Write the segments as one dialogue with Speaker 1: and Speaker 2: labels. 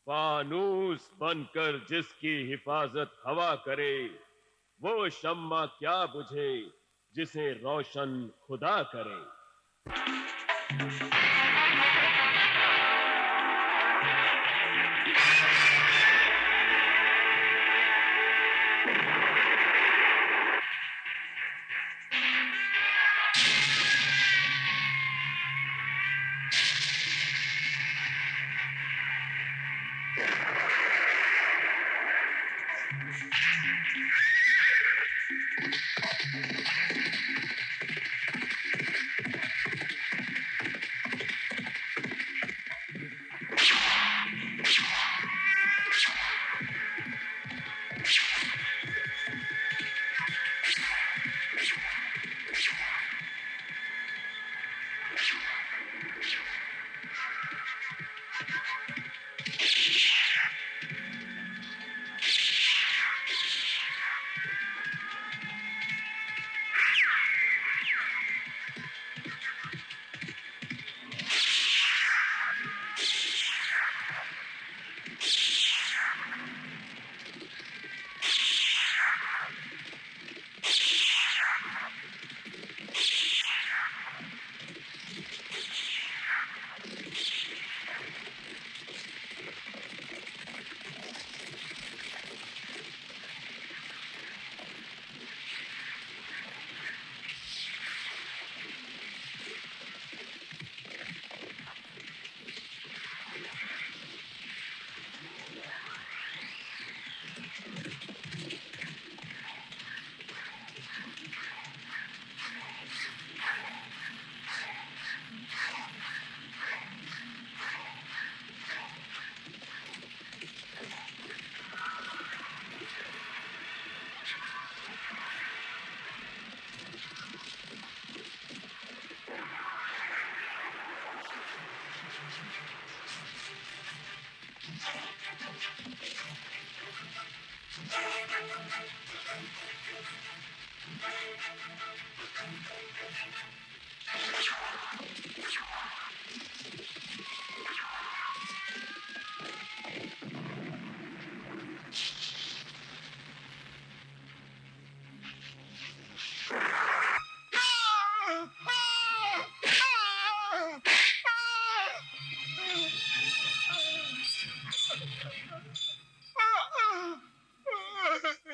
Speaker 1: फानूस बनकर जिसकी हिफाजत हवा करे, वो शम्मा क्या बुझे जिसे रोशन खुदा करे।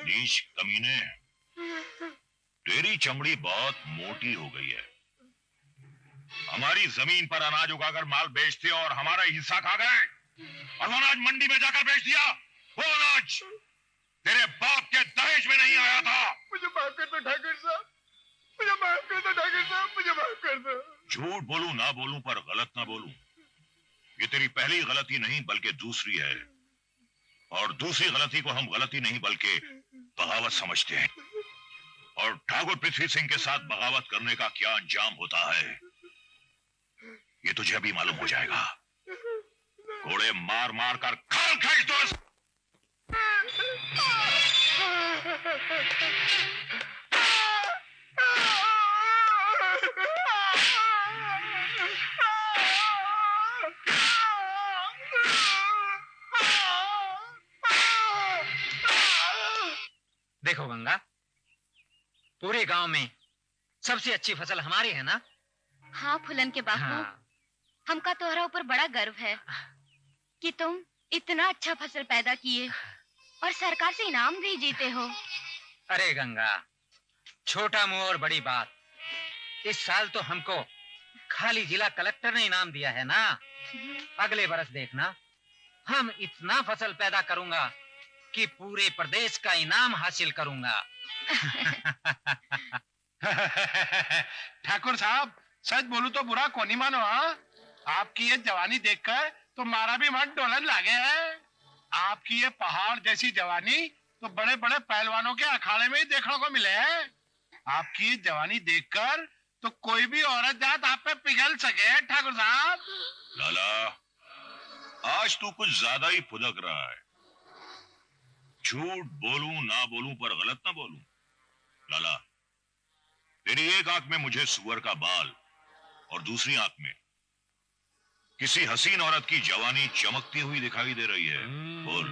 Speaker 2: नीच कमीने, तेरी चमड़ी बहुत मोटी हो गई है। हमारी जमीन पर अनाज उगाकर माल बेचते और हमारा हिस्सा खा गए। अब अनाज मंडी में जाकर बेच दिया। वो अनाज तेरे बाप के दहेज में नहीं आया था।
Speaker 3: मुझे माफ कर दो ठाकुर साहब, मुझे माफ कर दो ठाकुर साहब, मुझे माफ कर दो।
Speaker 2: झूठ बोलूं ना बोलूं पर गलत ना बोलूं, ये तेरी पहली गलती नहीं बल्कि दूसरी है। और दूसरी गलती को हम गलती नहीं बल्कि बगावत समझते हैं। और ठाकुर पृथ्वी सिंह के साथ बगावत करने का क्या अंजाम होता है ये तुझे अभी मालूम हो जाएगा। घोड़े मार मार कर खाल खींच दो।
Speaker 4: देखो गंगा, पूरे गांव में सबसे अच्छी फसल हमारी है ना?
Speaker 5: हाँ फुलन के बापू,
Speaker 4: हाँ।
Speaker 5: हमका तोहरा ऊपर बड़ा गर्व है कि तुम इतना अच्छा फसल पैदा किए और सरकार से इनाम भी जीते हो।
Speaker 4: अरे गंगा, छोटा मुंह और बड़ी बात। इस साल तो हमको खाली जिला कलेक्टर ने इनाम दिया है ना। अगले बरस देखना, हम इतना फसल पैदा करूंगा कि पूरे प्रदेश का इनाम हासिल करूंगा।
Speaker 3: ठाकुर साहब, सच बोलूं तो बुरा कोनी मानो। हाँ, आपकी ये जवानी देखकर तो मारा भी मन डोलन लागे है। आपकी ये पहाड़ जैसी जवानी तो बड़े बड़े पहलवानों के अखाड़े में ही देखने को मिले है। आपकी ये जवानी देखकर तो कोई भी औरत जात आप पे पिघल सके ठाकुर साहब।
Speaker 2: लाला, आज तू कुछ ज्यादा ही फुदक रहा है। झूठ बोलूं ना बोलूं पर गलत ना बोलूं। लाला, तेरी एक आंख में मुझे सुअर का बाल और दूसरी आंख में किसी हसीन औरत की जवानी चमकती हुई दिखाई दे रही है। बोल,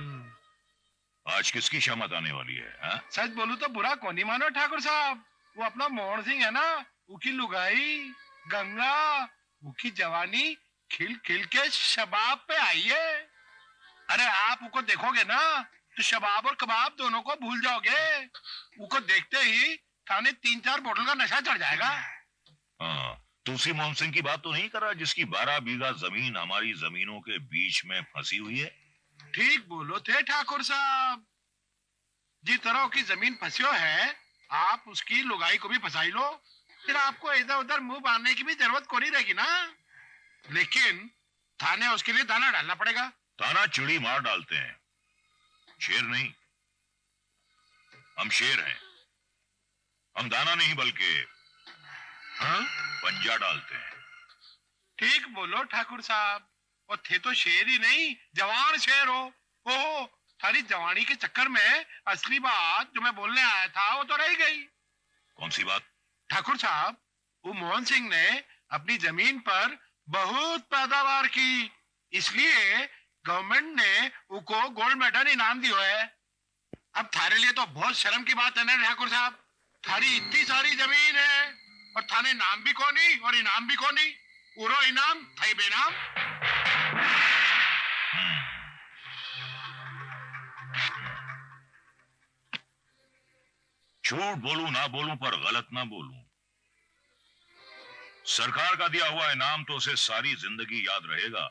Speaker 2: आज किसकी शामत आने वाली है? हा?
Speaker 3: सच बोलूं तो बुरा कौन ही मानो ठाकुर साहब। वो अपना मोहन सिंह है ना, उसकी लुगाई गंगा, उसकी जवानी खिल खिल के शबाब पे आई है। अरे आप उसको देखोगे ना तो शबाब और कबाब दोनों को भूल जाओगे। उसको देखते ही थाने 3-4 बोतल का नशा चढ़ जाएगा।
Speaker 2: हाँ, दूसरी मोहन सिंह की बात तो नहीं कर रहा जिसकी 12 बीघा जमीन हमारी जमीनों के बीच में फंसी हुई है?
Speaker 3: ठीक बोलो थे ठाकुर साहब। जिस तरह की जमीन फंसियो है, आप उसकी लुगाई को भी फंसाई लो, फिर आपको इधर उधर मुंह बांधने की भी जरूरत को नहीं रहेगी ना। लेकिन थाने उसके लिए दाना डालना पड़ेगा।
Speaker 2: ताना चिड़ी मार डालते हैं, शेर नहीं। हम शेर हैं। हम दाना नहीं बल्कि पंजा डालते हैं।
Speaker 3: ठीक बोलो ठाकुर साहब। और थे तो शेर ही नहीं, जवान शेर हो। ओहो, थारी जवानी के चक्कर में असली बात जो मैं बोलने आया था वो तो रह गई।
Speaker 2: कौन सी बात?
Speaker 3: ठाकुर साहब, वो मोहन सिंह ने अपनी जमीन पर बहुत पैदावार की, इसलिए गवर्नमेंट ने उसको गोल्ड मेडल इनाम दिया है। अब थारे लिए तो बहुत शर्म की बात है ना ठाकुर साहब। थारी इतनी सारी जमीन है और थाने नाम भी कोनी और इनाम भी कोनी। उरो इनाम थाई बेनाम।
Speaker 2: झूठ बोलूं ना बोलूं पर गलत ना बोलूं। सरकार का दिया हुआ इनाम तो उसे सारी जिंदगी याद रहेगा,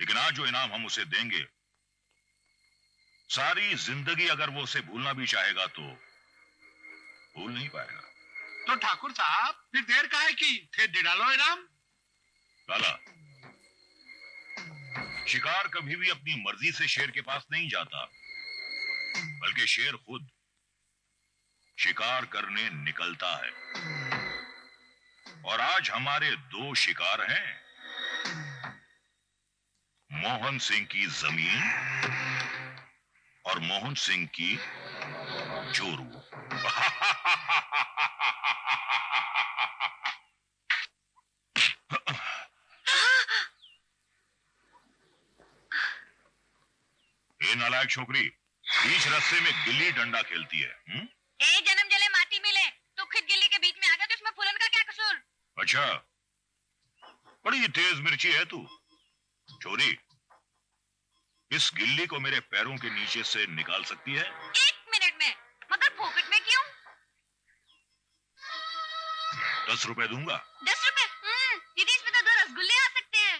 Speaker 2: लेकिन आज जो इनाम हम उसे देंगे, सारी जिंदगी अगर वो उसे भूलना भी चाहेगा तो भूल नहीं पाएगा।
Speaker 3: तो ठाकुर साहब फिर देर काहे की, थे दे डालो इनाम।
Speaker 2: लाला, शिकार कभी भी अपनी मर्जी से शेर के पास नहीं जाता, बल्कि शेर खुद शिकार करने निकलता है। और आज हमारे 2 शिकार हैं, मोहन सिंह की जमीन और मोहन सिंह की चोरू। ये नालायक छोकरी बीच रास्ते में गिल्ली डंडा खेलती है।
Speaker 5: ए जन्म जले माटी मिले, तू खुद गिल्ली के बीच में आ गया तो इसमें फूलन का क्या कसूर?
Speaker 2: अच्छा, बड़ी तेज मिर्ची है तू। छोरी, इस गिल्ली को मेरे पैरों के नीचे से निकाल सकती है?
Speaker 5: 1 मिनट में, मगर फोकट में क्यों?
Speaker 2: 10 रुपए दूंगा।
Speaker 5: 10 रुपए? दीदी इसमें तो 2 रसगुल्ले आ सकते हैं।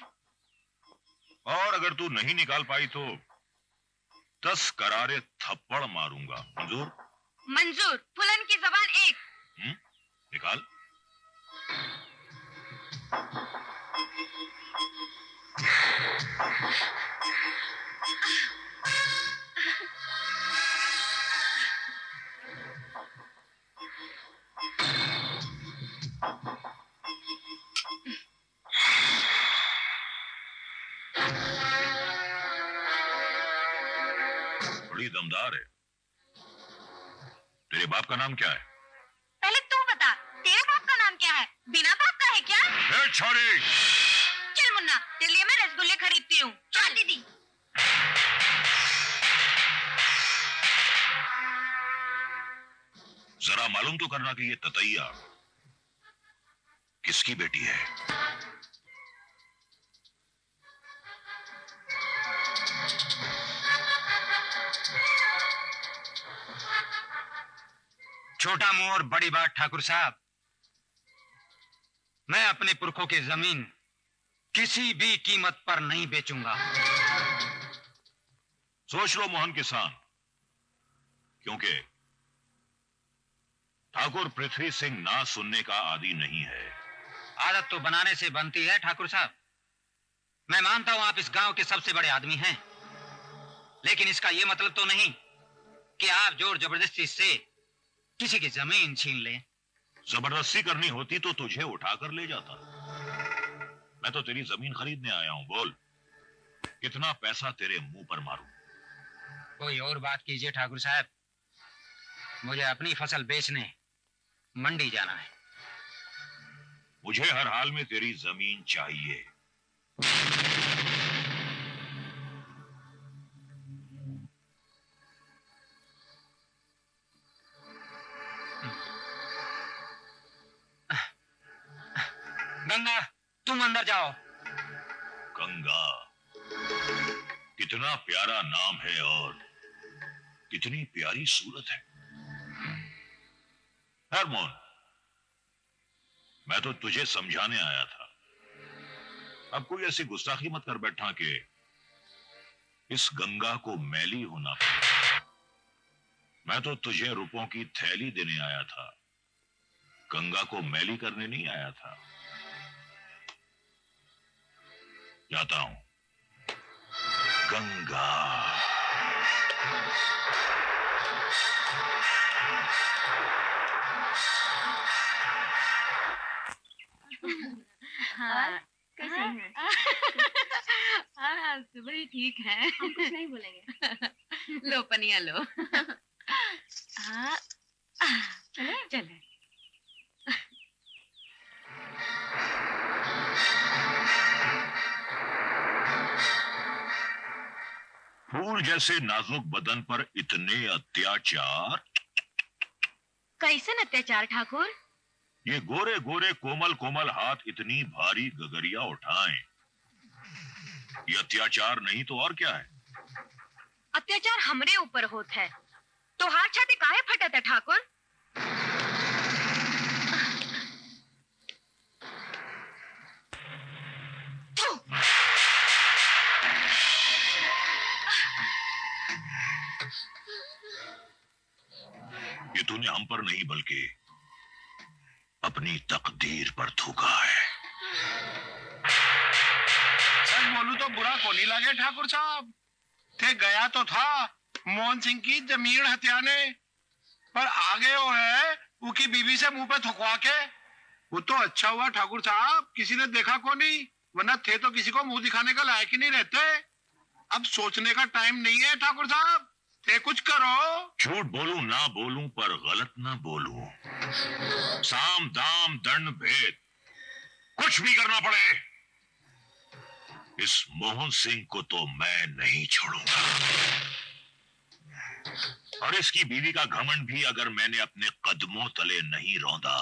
Speaker 2: और अगर तू नहीं निकाल पाई तो 10 करारे थप्पड़ मारूंगा। मंजूर?
Speaker 5: मंजूर। फूलन की जबान 1।
Speaker 2: निकाल। बड़ी दमदार है। तेरे बाप का नाम क्या है?
Speaker 5: पहले तू बता, तेरे बाप का नाम क्या है? बिना बाप का है क्या?
Speaker 2: ए छोरी!
Speaker 5: चल मुन्ना, तेरे लिए मैं रसगुल्ले खरीदती हूँ। चल दीदी।
Speaker 2: जरा मालूम तो करना कि ये ततैया किसकी बेटी है।
Speaker 4: छोटा मुंह और बड़ी बात ठाकुर साहब। मैं अपने पुरखों की जमीन किसी भी कीमत पर नहीं बेचूंगा।
Speaker 2: सोच लो मोहन किसान, क्योंकि ठाकुर पृथ्वी सिंह ना सुनने का आदी नहीं है।
Speaker 4: आदत तो बनाने से बनती है ठाकुर साहब। मैं मानता हूं आप इस गांव के सबसे बड़े आदमी हैं, लेकिन इसका यह मतलब तो नहीं कि आप जोर जबरदस्ती से किसी की जमीन छीन लें।
Speaker 2: जबरदस्ती करनी होती तो तुझे उठाकर ले जाता। मैं तो तेरी जमीन खरीदने आया हूं। बोल, कितना पैसा तेरे मुंह पर मारूं?
Speaker 4: कोई और बात कीजिए ठाकुर साहब। मुझे अपनी फसल बेचने मंडी जाना है।
Speaker 2: मुझे हर हाल में तेरी जमीन चाहिए।
Speaker 4: गंगा, तुम अंदर जाओ।
Speaker 2: गंगा, कितना प्यारा नाम है और कितनी प्यारी सूरत है। हरमोन, मैं तो तुझे समझाने आया था। अब कोई ऐसी गुस्ताखी मत कर बैठा कि इस गंगा को मैली होना पड़े। मैं तो तुझे रुपयों की थैली देने आया था, गंगा को मैली करने नहीं आया था। जाता हूं। गंगा।
Speaker 5: हाँ, कैसे हैं?
Speaker 6: हाँ, तो बड़ी ठीक है।
Speaker 5: हम कुछ नहीं बोलेंगे।
Speaker 6: लो पनिया लो।
Speaker 5: हाँ, चले?
Speaker 6: चले।
Speaker 2: फूल जैसे नाजुक बदन पर इतने अत्याचार।
Speaker 5: कैसन अत्याचार ठाकुर?
Speaker 2: ये गोरे गोरे कोमल कोमल हाथ इतनी भारी गगरिया उठाएं, ये अत्याचार नहीं तो और क्या है?
Speaker 5: अत्याचार हमरे ऊपर होत है तो हाथ छाते काहे फटत है ठाकुर?
Speaker 2: ये तूने हम पर नहीं बल्कि अपनी तकदीर पर थूका है।
Speaker 3: सच बोलूं तो बुरा को नहीं लगे ठाकुर साहब। थे गया तो था मोहन सिंह की जमीन हथियाने, पर आगे वो है उसकी बीवी से मुंह पे थुकवा के। वो तो अच्छा हुआ ठाकुर साहब किसी ने देखा को नहीं, वरना थे तो किसी को मुंह दिखाने का लायक ही नहीं रहते। अब सोचने का टाइम नहीं है ठाकुर साहब, थे कुछ करो।
Speaker 2: झूठ बोलूं ना बोलूं पर गलत ना बोलूं, साम दाम दंड भेद कुछ भी करना पड़े, इस मोहन सिंह को तो मैं नहीं छोड़ूंगा। और इसकी बीवी का घमंड भी अगर मैंने अपने कदमों तले नहीं रौंदा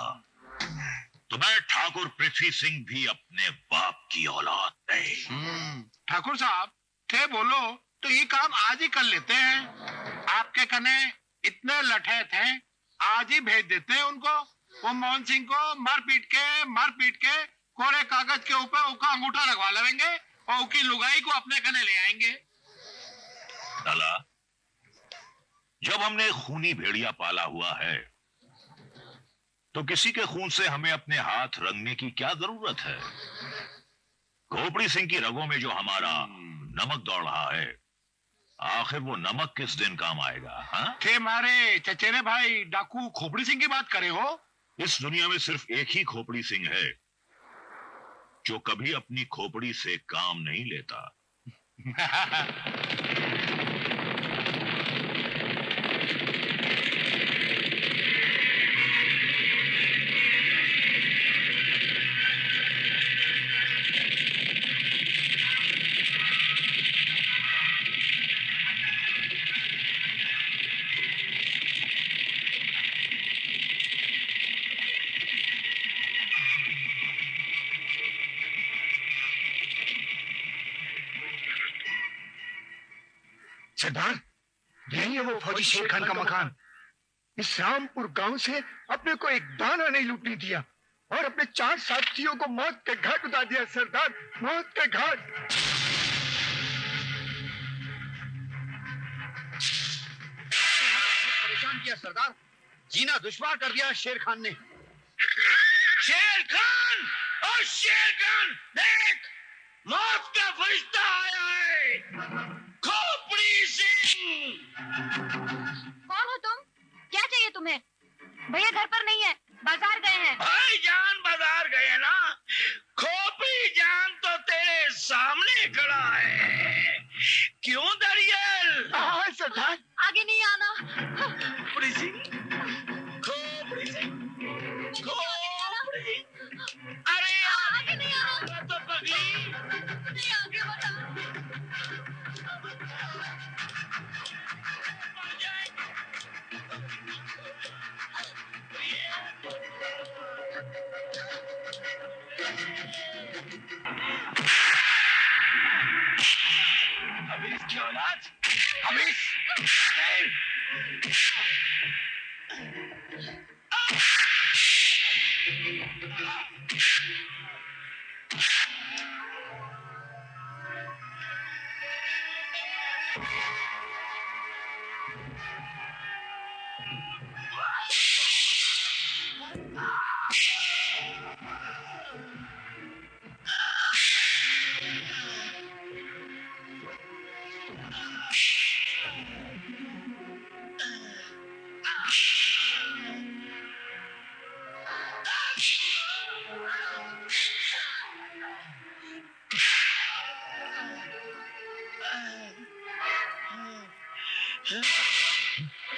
Speaker 2: तो मैं ठाकुर पृथ्वी सिंह भी अपने बाप की औलाद नहीं।
Speaker 3: ठाकुर साहब थे बोलो तो ये काम आज ही कर लेते हैं। आपके कने इतने लठे थे, आज ही भेज देते हैं उनको। वो मोहन सिंह को मार पीट के कोरे कागज के ऊपर उसका अंगूठा लगवा लेंगे और उसकी लुगाई को अपने कने ले आएंगे।
Speaker 2: लाला, जब हमने खूनी भेड़िया पाला हुआ है तो किसी के खून से हमें अपने हाथ रंगने की क्या जरूरत है? खोपड़ी सिंह की रगों में जो हमारा नमक दौड़ रहा है, आखिर वो नमक किस दिन काम आएगा? हाँ,
Speaker 3: थे हमारे चचेरे भाई डाकू खोपड़ी सिंह की बात करे हो?
Speaker 2: इस दुनिया में सिर्फ एक ही खोपड़ी सिंह है जो कभी अपनी खोपड़ी से काम नहीं लेता।
Speaker 7: सरदार, यही है वो फौजी शेर खान का मकान। इस रामपुर गांव से अपने को एक दाना नहीं लूटने दिया और अपने 4 साथियों को मौत के घाट उतार दिया सरदार, मौत के घाट।
Speaker 4: परेशान किया सरदार, जीना दुश्वार कर दिया शेर खान ने।
Speaker 2: शेर खान! और शेर खान, देख, मौत का फरिश्ता आया है। खोपड़ी सिंह!
Speaker 5: कौन हो तुम? क्या चाहिए तुम्हें? भैया घर पर नहीं है, बाजार गए हैं।
Speaker 2: भाईजान बाजार गए ना? खोपड़ी जान तो तेरे सामने खड़ा है। क्यों दरियल?
Speaker 7: हाँ सरदार।
Speaker 5: आगे नहीं आना।
Speaker 2: खोपड़ी सिंह, खोपड़ी सिंह, खोपड़ी सिंह,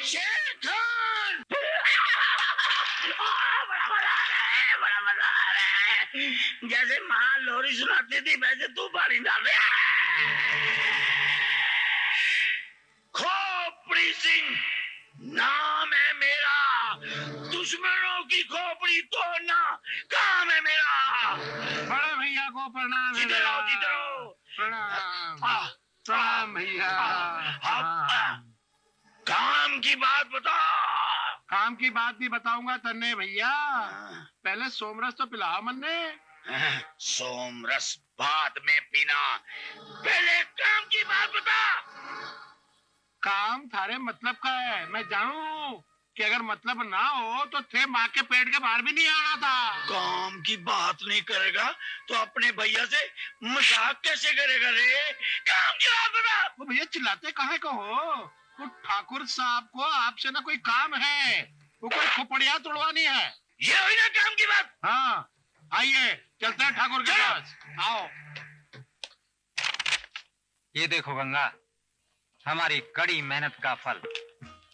Speaker 3: शेर खान! बड़ा मजा आ रहा है। जैसे माँ लोरी सुनाती थी वैसे तू पानी डाल रहा है। खोपड़ी सिंह नाम है मेरा, दुश्मनों की खोपड़ी तोड़ना काम है मेरा। बड़े भैया को प्रणाम। जिधर आओ जिधर आओ। प्रणाम प्रणाम भैया। काम की बात बता। काम की बात भी बताऊंगा तन्ने भैया, पहले सोमरस तो पिलाओ मन्ने। सोमरस बाद में पीना, पहले काम की बात बता। काम थारे मतलब का है, मैं जानू कि अगर मतलब ना हो तो थे माँ के पेट के बाहर भी नहीं आना था। काम की बात नहीं करेगा तो अपने भैया से मजाक कैसे करेगा रे? काम की बात बता। वो भैया चिल्लाते काहे को हो? वो ठाकुर साहब को आपसे ना कोई काम है, वो कोई खोपड़िया तोड़वानी है। ये हुई ना काम की बात। हाँ आइए चलते हैं ठाकुर के पास। आओ।
Speaker 4: ये देखो गंगा, हमारी कड़ी मेहनत का फल।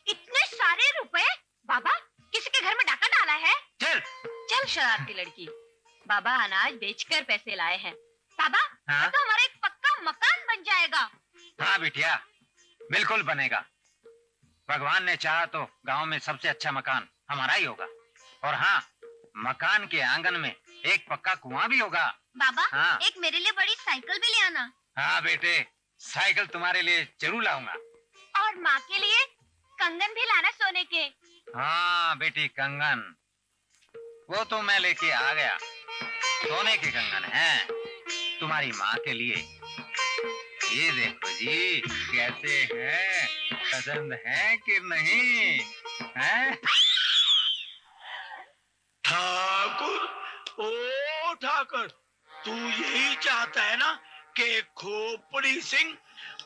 Speaker 5: इतने सारे रुपए? बाबा किसी के घर में डाका डाला है?
Speaker 4: चल
Speaker 5: चल शरारती लड़की। बाबा अनाज बेचकर पैसे लाए हैं। बाबा
Speaker 4: हाँ?
Speaker 5: तो हमारा एक पक्का मकान बन जाएगा।
Speaker 4: हाँ बिटिया, बिल्कुल बनेगा। भगवान ने चाहा तो गांव में सबसे अच्छा मकान हमारा ही होगा। और हाँ, मकान के आंगन में एक पक्का कुआं भी होगा।
Speaker 5: बाबा
Speaker 4: हाँ?
Speaker 5: एक मेरे लिए बड़ी साइकिल भी ले आना।
Speaker 4: हाँ बेटे, साइकिल तुम्हारे लिए जरूर लाऊंगा।
Speaker 5: और माँ के लिए कंगन भी लाना सोने के।
Speaker 4: हाँ बेटी, कंगन वो तो मैं लेके आ गया। सोने के कंगन हैं तुम्हारी माँ के लिए। ये देखो जी कैसे हैं, पसंद है कि नहीं? हैं?
Speaker 3: ठाकुर, ओ ठाकुर, तू यही चाहता है ना कि खोपड़ी सिंह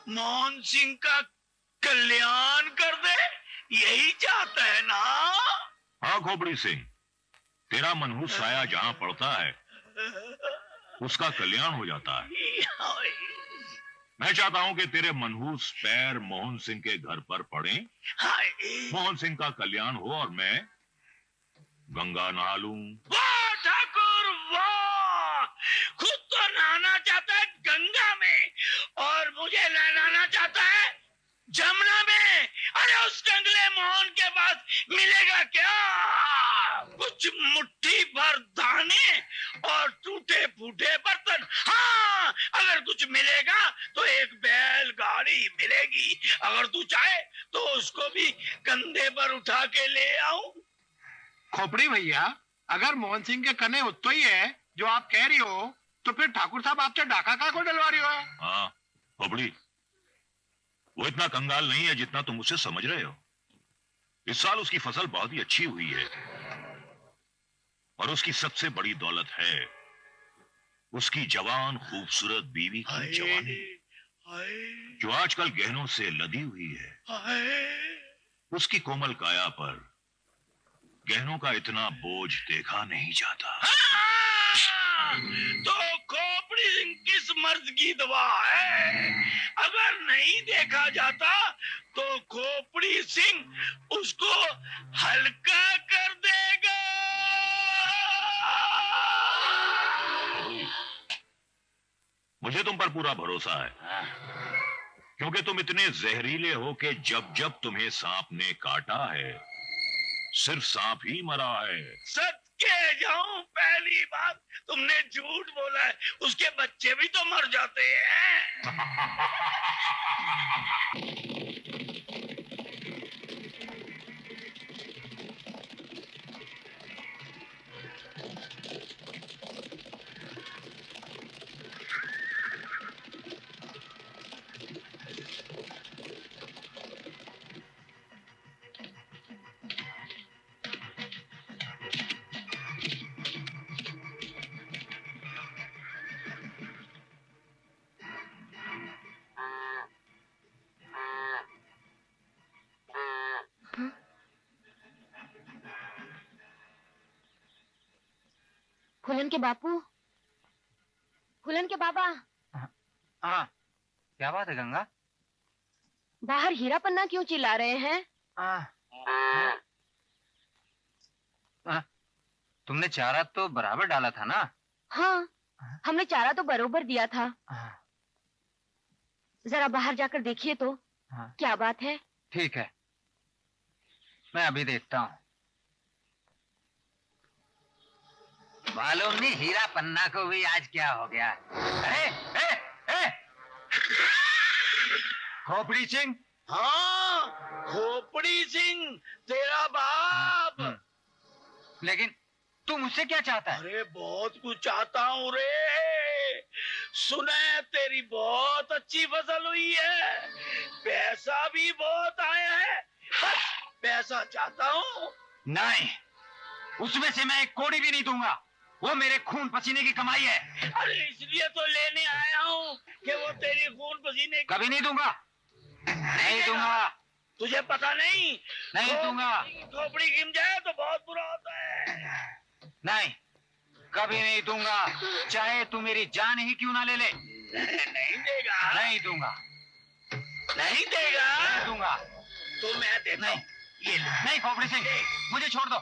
Speaker 3: मोहन सिंह का कल्याण कर दे? यही चाहता है ना?
Speaker 2: हाँ खोपड़ी सिंह, तेरा मनहूस साया जहाँ पड़ता है उसका कल्याण हो जाता है। मैं चाहता हूँ कि तेरे मनहूस पैर मोहन सिंह के घर पर पड़े, मोहन सिंह का कल्याण हो और मैं गंगा नहा लूं।
Speaker 3: वाह ठाकुर वाह! खुद तो नहाना चाहता है गंगा में और मुझे नहलाना चाहता है जमुना में। अरे उस कंगले मोहन के पास मिलेगा क्या? कुछ मुट्ठी भर दाने और टूटे फूटे बर्तन। हाँ, अगर कुछ मिलेगा तो एक बैलगाड़ी मिलेगी। अगर तू चाहे तो उसको भी कंधे पर उठा के ले आऊं। खोपड़ी भैया, अगर मोहन सिंह के कने उत्तो ही है जो आप कह रही हो, तो फिर ठाकुर साहब आपसे डाका का को डलवा रही हो?
Speaker 2: हाँ खोपड़ी, वो इतना कंगाल नहीं है जितना तुम उसे समझ रहे हो। इस साल उसकी फसल बहुत ही अच्छी हुई है और उसकी सबसे बड़ी दौलत है उसकी जवान खूबसूरत बीवी की जवानी, जो आजकल गहनों से लदी हुई है। उसकी कोमल काया पर गहनों का इतना बोझ देखा नहीं जाता।
Speaker 3: तो खोपड़ी सिंह किस मर्द की दवा है? अगर नहीं देखा जाता तो खोपड़ी सिंह उसको हल्का कर देगा।
Speaker 2: मुझे तुम पर पूरा भरोसा है, क्योंकि तुम इतने जहरीले हो कि जब जब तुम्हें सांप ने काटा है सिर्फ सांप ही मरा है।
Speaker 3: सच कह जाऊं, पहली बात तुमने झूठ बोला है, उसके बच्चे भी तो मर जाते हैं।
Speaker 5: फूलन के बापू, फूलन के बाबा।
Speaker 4: हाँ, क्या बात है गंगा?
Speaker 5: बाहर हीरा पन्ना क्यों चिल्ला रहे हैं?
Speaker 4: तुमने चारा तो बराबर डाला था ना?
Speaker 5: हाँ, हमने चारा तो बरोबर दिया था। जरा बाहर जाकर देखिए तो। क्या बात है?
Speaker 4: ठीक है, मैं अभी देखता हूँ। मालूम नहीं हीरा पन्ना को भी आज क्या हो गया। खोपड़ी सिंह।
Speaker 6: हाँ, खोपड़ी सिंह, तेरा बाप।
Speaker 4: लेकिन तू मुझसे क्या चाहता है?
Speaker 6: अरे बहुत कुछ चाहता हूँ रे। सुने तेरी बहुत अच्छी फसल हुई है, पैसा भी बहुत आया है, बस पैसा चाहता हूँ।
Speaker 4: नहीं, उसमें से मैं एक कौड़ी भी नहीं दूंगा। वो मेरे खून पसीने की कमाई है।
Speaker 6: अरे इसलिए तो लेने आया हूँ कि वो तेरी खून पसीने की...
Speaker 4: कभी नहीं दूंगा, नहीं दूंगा।
Speaker 6: तुझे पता नहीं?
Speaker 4: नहीं दूंगा।
Speaker 6: खोपड़ी गिम जाए तो बहुत बुरा होता है।
Speaker 4: नहीं, कभी नहीं दूंगा, चाहे तू मेरी जान ही क्यों ना ले ले।
Speaker 6: नहीं देगा?
Speaker 4: नहीं दूंगा।
Speaker 6: नहीं देगा?
Speaker 4: नहीं दूंगा।
Speaker 6: तो मैं देता हूँ।
Speaker 4: नहीं खोपड़ी सिंह, मुझे छोड़ दो।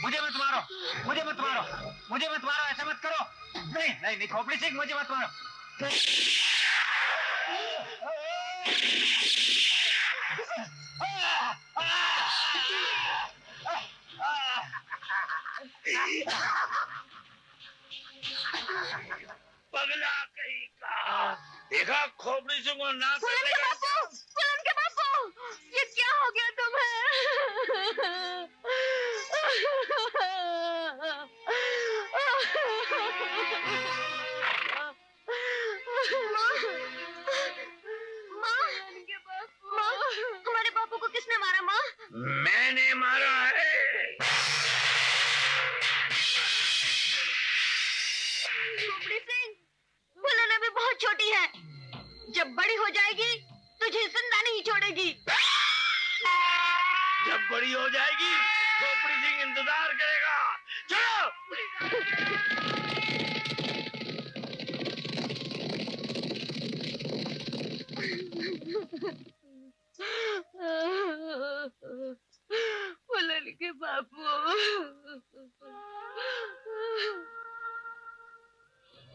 Speaker 4: मुझे मत मारो, मुझे मत मारो, मुझे मत मारो, ऐसा मत करो। नहीं नहीं नहीं खोपड़ी सिंह, मुझे मत मारो।
Speaker 6: पगला कहीं का। देखा खोपड़ी सिंह को ना
Speaker 5: फूलन के बापू, फूलन के बापू, ये क्या हो गया तुम्हें? माँ, हमारे बापू को किसने मारा माँ?
Speaker 6: मैंने मारा है।
Speaker 5: खोपड़ी सिंह, फूलन अभी बहुत छोटी है, जब बड़ी हो जाएगी तुझे जिंदा नहीं छोड़ेगी।
Speaker 6: जब बड़ी हो जाएगी खोपड़ी सिंह इंतजार करेगा। चलो।
Speaker 5: फूलन के बापू।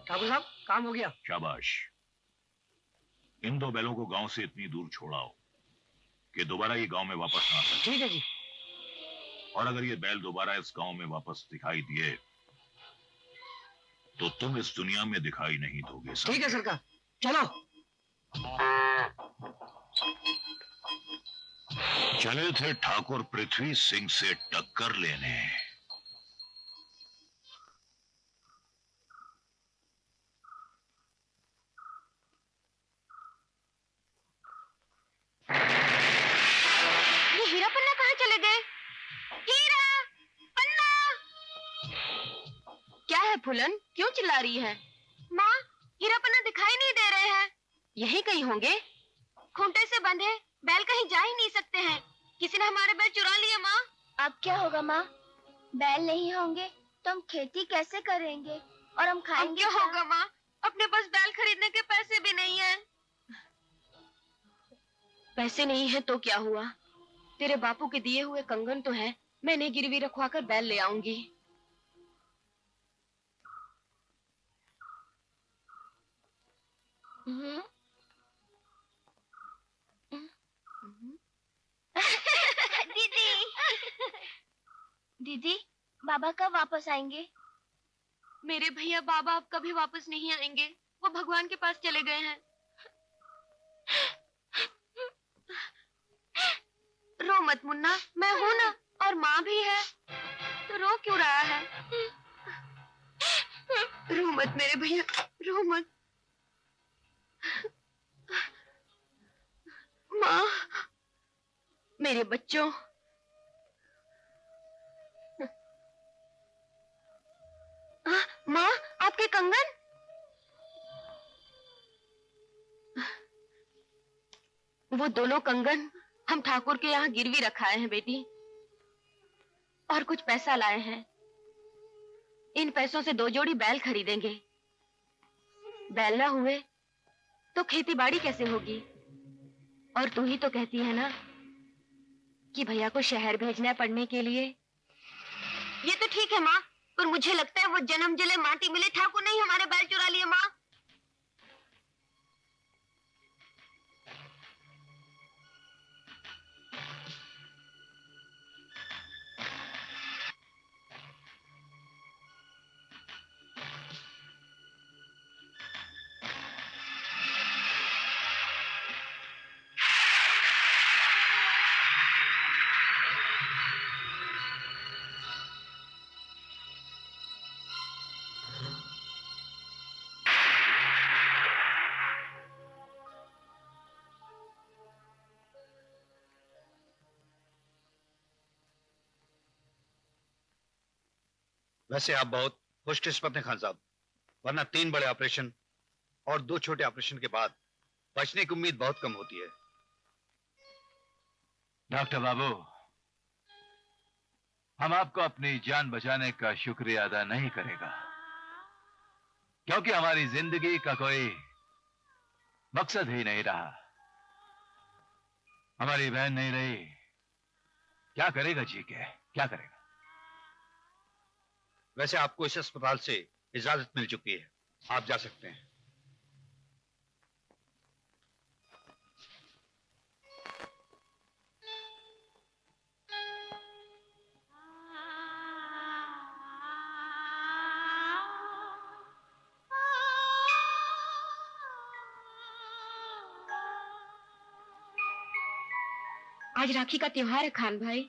Speaker 7: ठाकुर साहब, काम हो गया।
Speaker 2: शाबाश। इन दो बैलों को गांव से इतनी दूर छोड़ाओ कि दोबारा ये गांव में वापस ना आ सके।
Speaker 7: ठीक है जी।
Speaker 2: और अगर ये बैल दोबारा इस गांव में वापस दिखाई दिए तो तुम इस दुनिया में दिखाई नहीं दोगे।
Speaker 7: ठीक है सरकार, चलो।
Speaker 2: चले थे ठाकुर पृथ्वी सिंह से टक्कर लेने।
Speaker 5: ये हीरा पन्ना कहाँ चले गए? हीरा पन्ना! क्या है फूलन, क्यों चिल्ला रही है? माँ, हीरा पन्ना दिखाई नहीं दे रहे हैं। यहीं कहीं होंगे। खूंटे से बंधे बैल कहीं जा ही नहीं सकते हैं। किसी ने हमारे बैल चुरा लिए माँ।
Speaker 8: अब क्या होगा माँ? बैल नहीं होंगे तो हम खेती कैसे करेंगे और हम खाएंगे
Speaker 5: अब क्या होगा माँ? अपने पास बैल खरीदने के पैसे भी नहीं है। पैसे नहीं है तो क्या हुआ? तेरे बापू के दिए हुए कंगन तो है, मैंने गिरवी रखवा कर बैल ले आऊंगी।
Speaker 8: दीदी। दीदी, बाबा कब वापस आएंगे?
Speaker 5: मेरे भैया बाबा अब कभी वापस नहीं आएंगे, वो भगवान के पास चले गए हैं। रो मत मुन्ना, मैं हूं ना, और माँ भी है, तो रो क्यों रहा है? रो मत मेरे भैया, रो मत। माँ, मेरे बच्चों, माँ, आपके कंगन? वो दोनों कंगन हम ठाकुर के यहाँ गिरवी रखाए हैं बेटी, और कुछ पैसा लाए हैं। इन पैसों से 2 जोड़ी बैल खरीदेंगे। बैल ना हुए तो खेती बाड़ी कैसे होगी? और तू ही तो कहती है ना कि भैया को शहर भेजना है पढ़ने के लिए। ये तो ठीक है माँ, पर मुझे लगता है वो जन्म जले माटी मिले ठाकुर ने ही हमारे बैल चुरा लिए माँ।
Speaker 9: वैसे आप बहुत खुशकिस्मत हैं खान साहब, वरना 3 बड़े ऑपरेशन और 2 छोटे ऑपरेशन के बाद बचने की उम्मीद बहुत कम होती है।
Speaker 10: डॉक्टर बाबू, हम आपको अपनी जान बचाने का शुक्रिया अदा नहीं करेगा, क्योंकि हमारी जिंदगी का कोई मकसद ही नहीं रहा। हमारी बहन नहीं रही, क्या करेगा जी के, क्या करेगा?
Speaker 9: वैसे आपको इस अस्पताल से इजाजत मिल चुकी है, आप जा सकते हैं।
Speaker 5: आज राखी का त्योहार है खान भाई,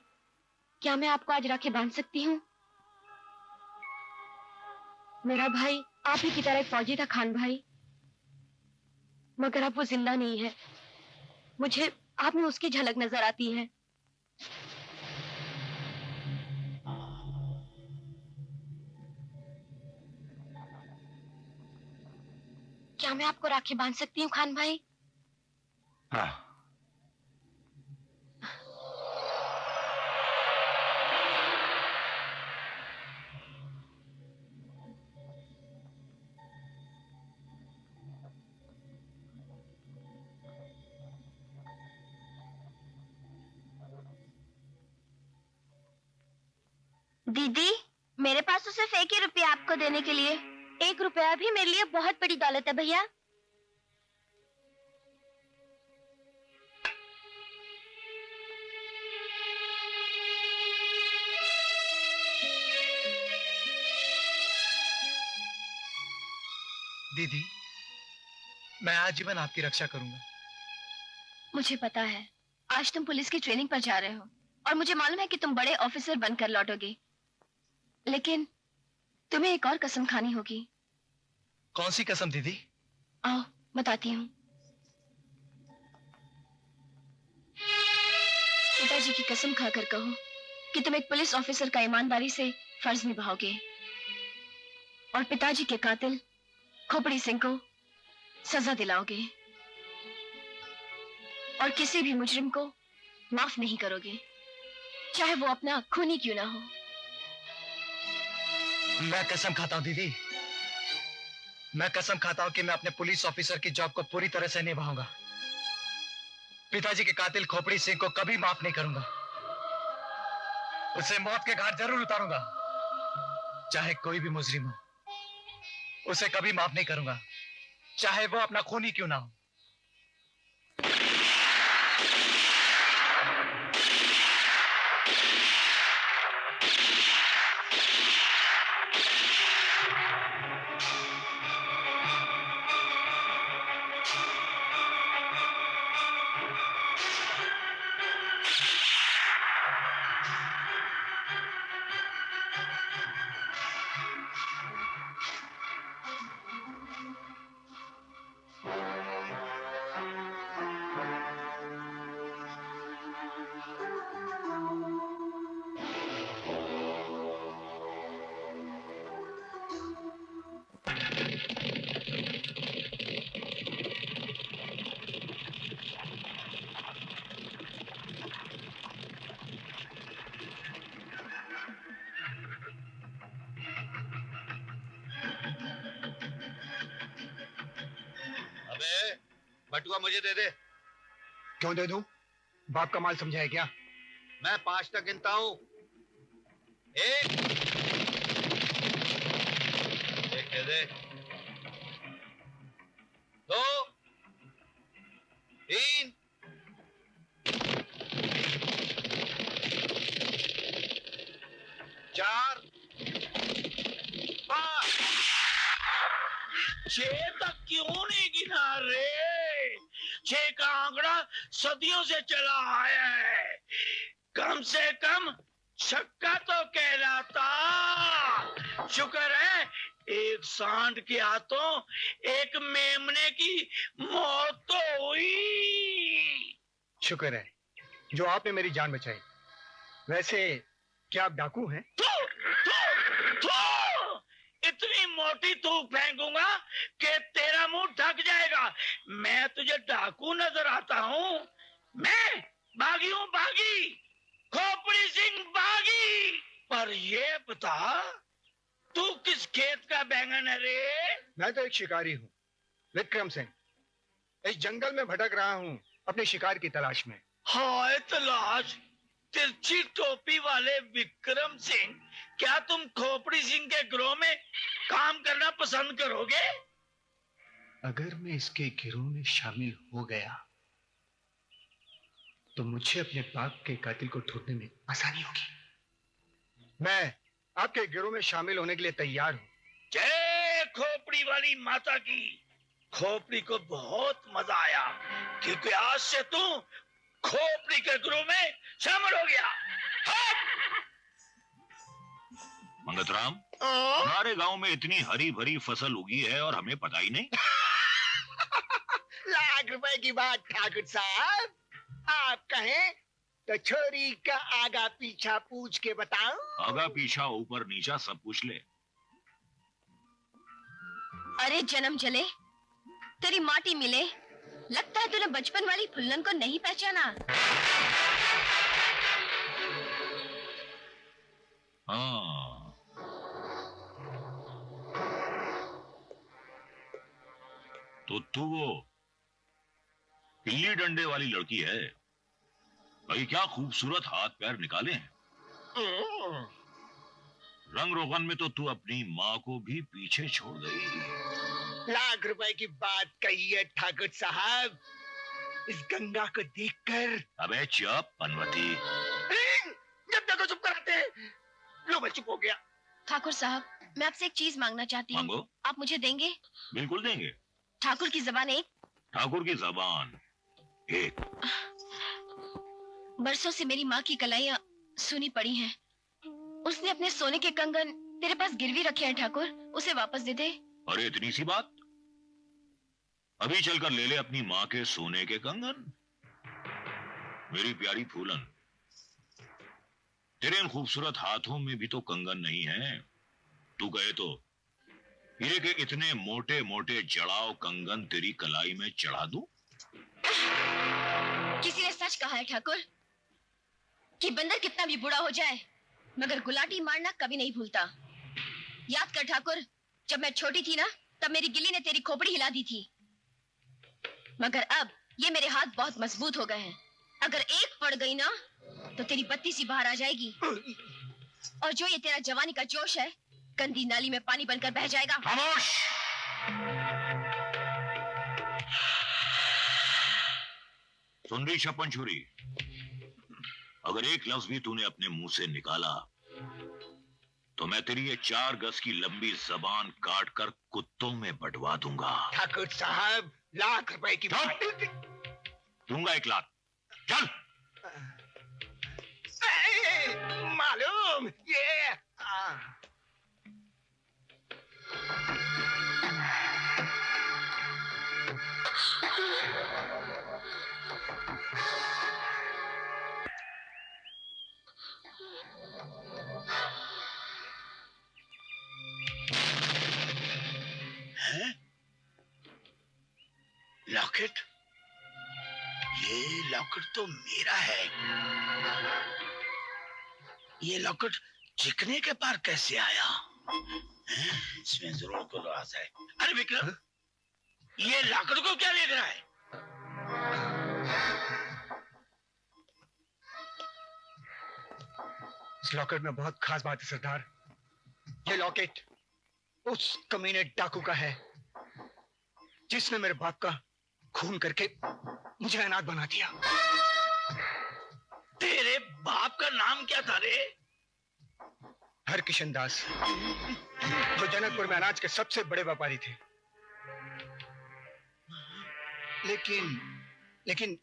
Speaker 5: क्या मैं आपको आज राखी बांध सकती हूँ? मेरा भाई आप ही की तरह एक फौजी था खान भाई, मगर अब वो जिंदा नहीं है। मुझे आप में उसकी झलक नजर आती है। क्या मैं आपको राखी बांध सकती हूँ खान भाई?
Speaker 10: हाँ।
Speaker 8: दीदी, मेरे पास तो सिर्फ 1 ही रुपया आपको देने के लिए। 1 रुपया भी मेरे लिए बहुत बड़ी दौलत है भैया।
Speaker 11: दीदी, मैं आजीवन आपकी रक्षा करूंगा।
Speaker 5: मुझे पता है आज तुम पुलिस की ट्रेनिंग पर जा रहे हो और मुझे मालूम है कि तुम बड़े ऑफिसर बनकर लौटोगे, लेकिन तुम्हें एक और कसम खानी होगी।
Speaker 11: कौन सी कसम दीदी?
Speaker 5: आओ बताती हूँ। पिताजी की कसम खाकर कहो कि तुम एक पुलिस ऑफिसर का ईमानदारी से फर्ज निभाओगे और पिताजी के कातिल खोपड़ी सिंह को सजा दिलाओगे और किसी भी मुजरिम को माफ नहीं करोगे, चाहे वो अपना खूनी क्यों ना हो।
Speaker 11: मैं कसम खाता हूँ दीदी, मैं कसम खाता हूँ कि मैं अपने पुलिस ऑफिसर की जॉब को पूरी तरह से निभाऊंगा। पिताजी के कातिल खोपड़ी सिंह को कभी माफ नहीं करूंगा, उसे मौत के घाट जरूर उतारूंगा, चाहे कोई भी मुजरिम हो, उसे कभी माफ नहीं करूंगा, चाहे वो अपना खूनी क्यों ना हो।
Speaker 9: अबे बटुआ मुझे दे दे।
Speaker 7: क्यों दे दूं? बाप का माल समझा है क्या?
Speaker 9: मैं 5 तक गिनता हूं। 1 दे दे। 2 3 4 5।
Speaker 6: 6 तक क्यों नहीं गिना रे? 6 का आंकड़ा सदियों से चला आया है। कम से कम छक्का तो कहलाता। शुक्र है एक सांड के हाथों एक मेमने की मौत तो हुई।
Speaker 7: शुक्र है जो आपने मेरी जान बचाई। वैसे क्या आप डाकू हैं?
Speaker 6: इतनी मोटी थूक फेंकूंगा कि तेरा मुंह ढक जाएगा। मैं तुझे डाकू नजर आता हूँ? मैं बागी हूँ, बागी, खोपड़ी सिंह बागी। पर ये बता तू किस खेत का बैंगन है रे?
Speaker 7: मैं तो एक शिकारी हूँ, विक्रम सिंह। इस जंगल में भटक रहा हूँ अपने शिकार की तलाश में।
Speaker 6: हाय तलाश, तिरछी टोपी वाले विक्रम सिंह, क्या तुम खोपड़ी सिंह के गिरोह में काम करना पसंद करोगे?
Speaker 7: अगर मैं इसके गिरोह में शामिल हो गया तो मुझे अपने बाप के कातिल को ढूंढने में आसानी होगी। मैं आपके गिरोह में शामिल होने के लिए तैयार हूँ।
Speaker 6: जय खोपड़ी वाली माता की। खोपड़ी को बहुत मजा आया क्योंकि आज से तू खोपड़ी के गिरोह में शामिल हो गया।
Speaker 2: मंगतराम, हमारे गांव में इतनी हरी भरी फसल उगी है और हमें पता ही नहीं।
Speaker 7: लाख रुपए की बात ठाकुर साहब, आप कहें तो छोरी का आगा पीछा पूछ के बताऊं?
Speaker 2: आगा पीछा ऊपर नीचा सब पूछ ले।
Speaker 5: अरे जन्म जले, तेरी माटी मिले, लगता है तूने बचपन वाली फुल्लन को नहीं पहचाना।
Speaker 2: हाँ, तो तू वो पिल्ली डंडे वाली लड़की है। भाई क्या खूबसूरत हाथ पैर निकाले हैं। रंग रोगन में तो तू अपनी माँ को भी पीछे छोड़ गई।
Speaker 7: लाख रुपए की बात कही है ठाकुर साहब। इस गंगा को देखकर।
Speaker 2: अबे चुप पनवती,
Speaker 7: जब देखो चुप कराते हैं। लो मैं चुप हो गया।
Speaker 5: ठाकुर साहब, मैं आपसे एक चीज मांगना चाहती हूँ।
Speaker 2: मांगो।
Speaker 5: आप मुझे देंगे?
Speaker 2: बिल्कुल देंगे।
Speaker 5: ठाकुर की जबान एक।
Speaker 2: ठाकुर की जबान एक।
Speaker 5: बरसों से मेरी माँ की कलाइयाँ सुनी पड़ी हैं। उसने अपने सोने के कंगन तेरे पास गिरवी रखे हैं ठाकुर, उसे वापस दे दे।
Speaker 2: अरे इतनी सी बात, अभी चलकर ले ले अपनी माँ के सोने के कंगन। मेरी प्यारी फूलन, तेरे इन खूबसूरत हाथों में भी तो कंगन नहीं है। तू कहे तो हीरे के इतने मोटे मोटे जड़ाव कंगन तेरी कलाई में चढ़ा दूं?
Speaker 5: किसी ने सच कहा है ठाकुर कि बंदर कितना भी बुरा हो जाए मगर गुलाटी मारना कभी नहीं भूलता। याद कर ठाकुर, जब मैं छोटी थी ना तब मेरी गिल्ली ने तेरी खोपड़ी हिला दी थी, मगर अब ये मेरे हाथ बहुत मजबूत हो गए हैं। अगर एक पड़ गई ना तो तेरी बत्ती सी बाहर आ जाएगी और जो ये तेरा जवानी का जोश है गंदी नाली में पानी बनकर बह जाएगा।
Speaker 2: खामोश! सुन रही छप्पन छुरी, अगर एक लफ्ज भी तूने अपने मुंह से निकाला तो मैं तेरी ये 4 गज की लंबी जबान काट कर कुत्तों में बंटवा दूंगा।
Speaker 7: ठाकुर साहब, लाख रुपए की बात।
Speaker 2: दूंगा 1 लाख। चल।
Speaker 7: मालूम ये
Speaker 6: है? लॉकेट? ये लॉकेट तो मेरा है। ये लॉकेट चिकने के पार कैसे आया? इसमें जरूर कोई राज है। अरे विक्रम, ये लाकड़ को क्या देख रहा है?
Speaker 7: इस लॉकेट में बहुत खास बात है सरदार। ये लॉकेट उस कमीने डाकू का है जिसने मेरे बाप का खून करके मुझे अनाथ बना दिया।
Speaker 6: तेरे बाप का नाम क्या था रे?
Speaker 7: हरकिशन दास, जो जनकपुर में अनाज के सबसे बड़े व्यापारी थे। लेकिन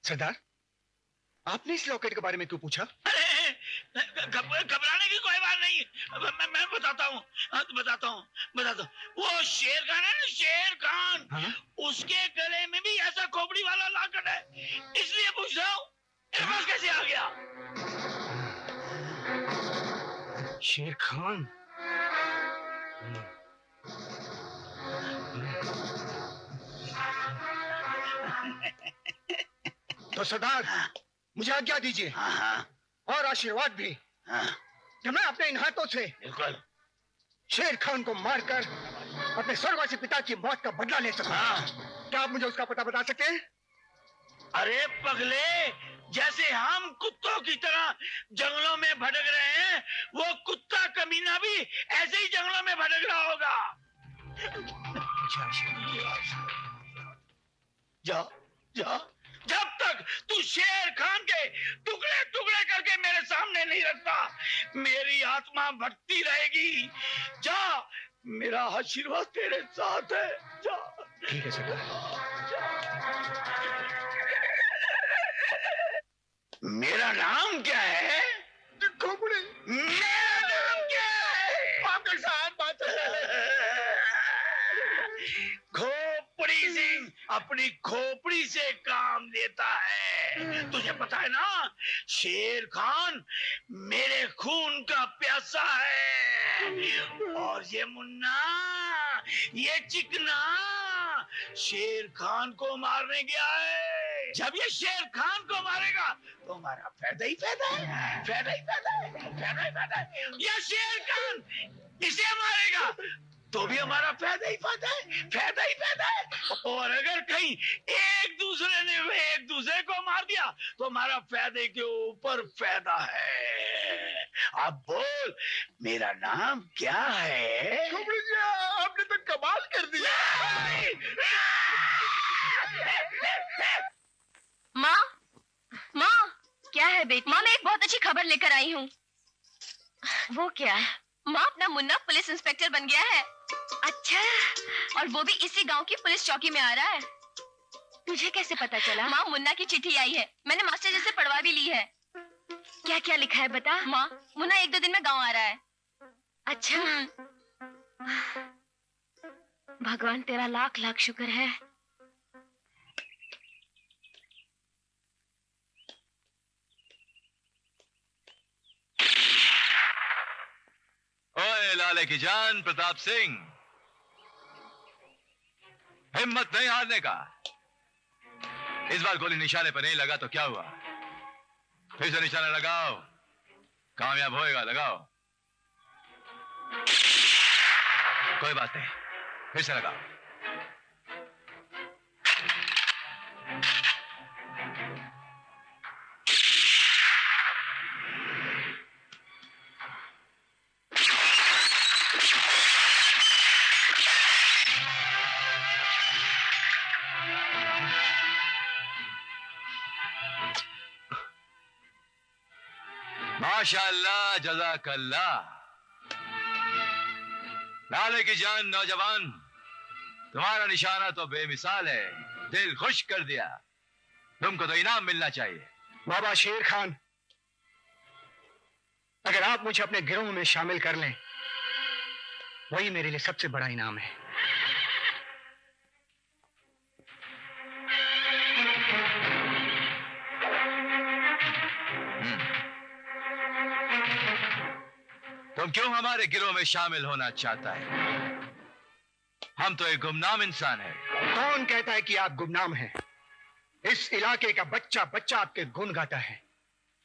Speaker 7: सरदार, आपने इस लॉकेट के बारे में क्यों पूछा?
Speaker 6: घबराने की कोई बात नहीं। मैं बताता हूँ। वो शेर खान है ना, शेर खान।
Speaker 7: हाँ?
Speaker 6: उसके गले में भी ऐसा खोपड़ी वाला लॉकेट है, इसलिए पूछ रहा हूँ तेरे पास कैसे आ गया?
Speaker 7: शेर खान? तो सरदार, मुझे आज्ञा दीजिए और आशीर्वाद भी कि मैं अपने इन हाथों से शेर खान को मारकर अपने स्वर्गवासी पिता की मौत का बदला ले सकूं। क्या आप मुझे उसका पता बता सकते हैं?
Speaker 6: अरे पगले, जैसे हम कुत्तों की तरह जंगलों में भटक रहे हैं, वो कुत्ता कमीना भी ऐसे ही जंगलों में भटक रहा होगा। जा जा, जब तक तू शेर खान के टुकड़े टुकड़े करके मेरे सामने नहीं रखता, मेरी आत्मा भटकती रहेगी। जा, मेरा आशीर्वाद तेरे साथ है। जा।
Speaker 7: ठीक है सरदार।
Speaker 6: मेरा नाम क्या है?
Speaker 7: खोपड़ी।
Speaker 6: मेरा नाम क्या है?
Speaker 7: आपके साथ बात
Speaker 6: खोपड़ी सिंह अपनी खोपड़ी से काम लेता है। तुझे पता है ना, शेर खान मेरे खून का प्यासा है, और ये मुन्ना, ये चिकना शेर खान को मारने गया है। जब ये शेर खान को मारेगा तो हमारा फायदा ही फायदा है, फायदा ही फायदा है, फायदा ही फायदा है। ये शेर खान इसे मारेगा तो भी हमारा फायदा ही फायदा है, फायदा ही फायदा है। और अगर कहीं एक दूसरे ने एक दूसरे को मार दिया तो हमारा फायदे के ऊपर फायदा है। अब बोल, मेरा नाम क्या है?
Speaker 7: आपने तो कमाल कर दिया।
Speaker 5: माँ, क्या है बेटी? माँ, मैं एक बहुत अच्छी खबर लेकर आई हूँ। वो क्या है? माँ, अपना मुन्ना पुलिस इंस्पेक्टर बन गया है। अच्छा, और वो भी इसी गांव की पुलिस चौकी में आ रहा है। तुझे कैसे पता चला? माँ, मुन्ना की चिट्ठी आई है, मैंने मास्टर जी से पढ़वा भी ली है। क्या क्या लिखा है बता? माँ, मुन्ना 1-2 दिन में गांव आ रहा है। अच्छा। भगवान तेरा लाख लाख शुक्र है।
Speaker 10: ओए लाले की जान प्रताप सिंह, हिम्मत नहीं हारने का। इस बार गोली निशाने पर नहीं लगा तो क्या हुआ? फिर से निशाना लगाओ, कामयाब होएगा। लगाओ। कोई बात नहीं, फिर से लगाओ। माशाअल्लाह, जज़ाकल्लाह। लाले की जान नौजवान, तुम्हारा निशाना तो बेमिसाल है, दिल खुश कर दिया। तुमको तो इनाम मिलना चाहिए।
Speaker 7: बाबा शेर खान, अगर आप मुझे अपने गिरोह में शामिल कर लें, वही मेरे लिए सबसे बड़ा इनाम है।
Speaker 10: तुम क्यों हमारे गिरोह में शामिल होना चाहता है? हम तो एक गुमनाम इंसान है।
Speaker 7: कौन कहता है कि आप गुमनाम हैं? इस इलाके का बच्चा बच्चा आपके गुण गाता है,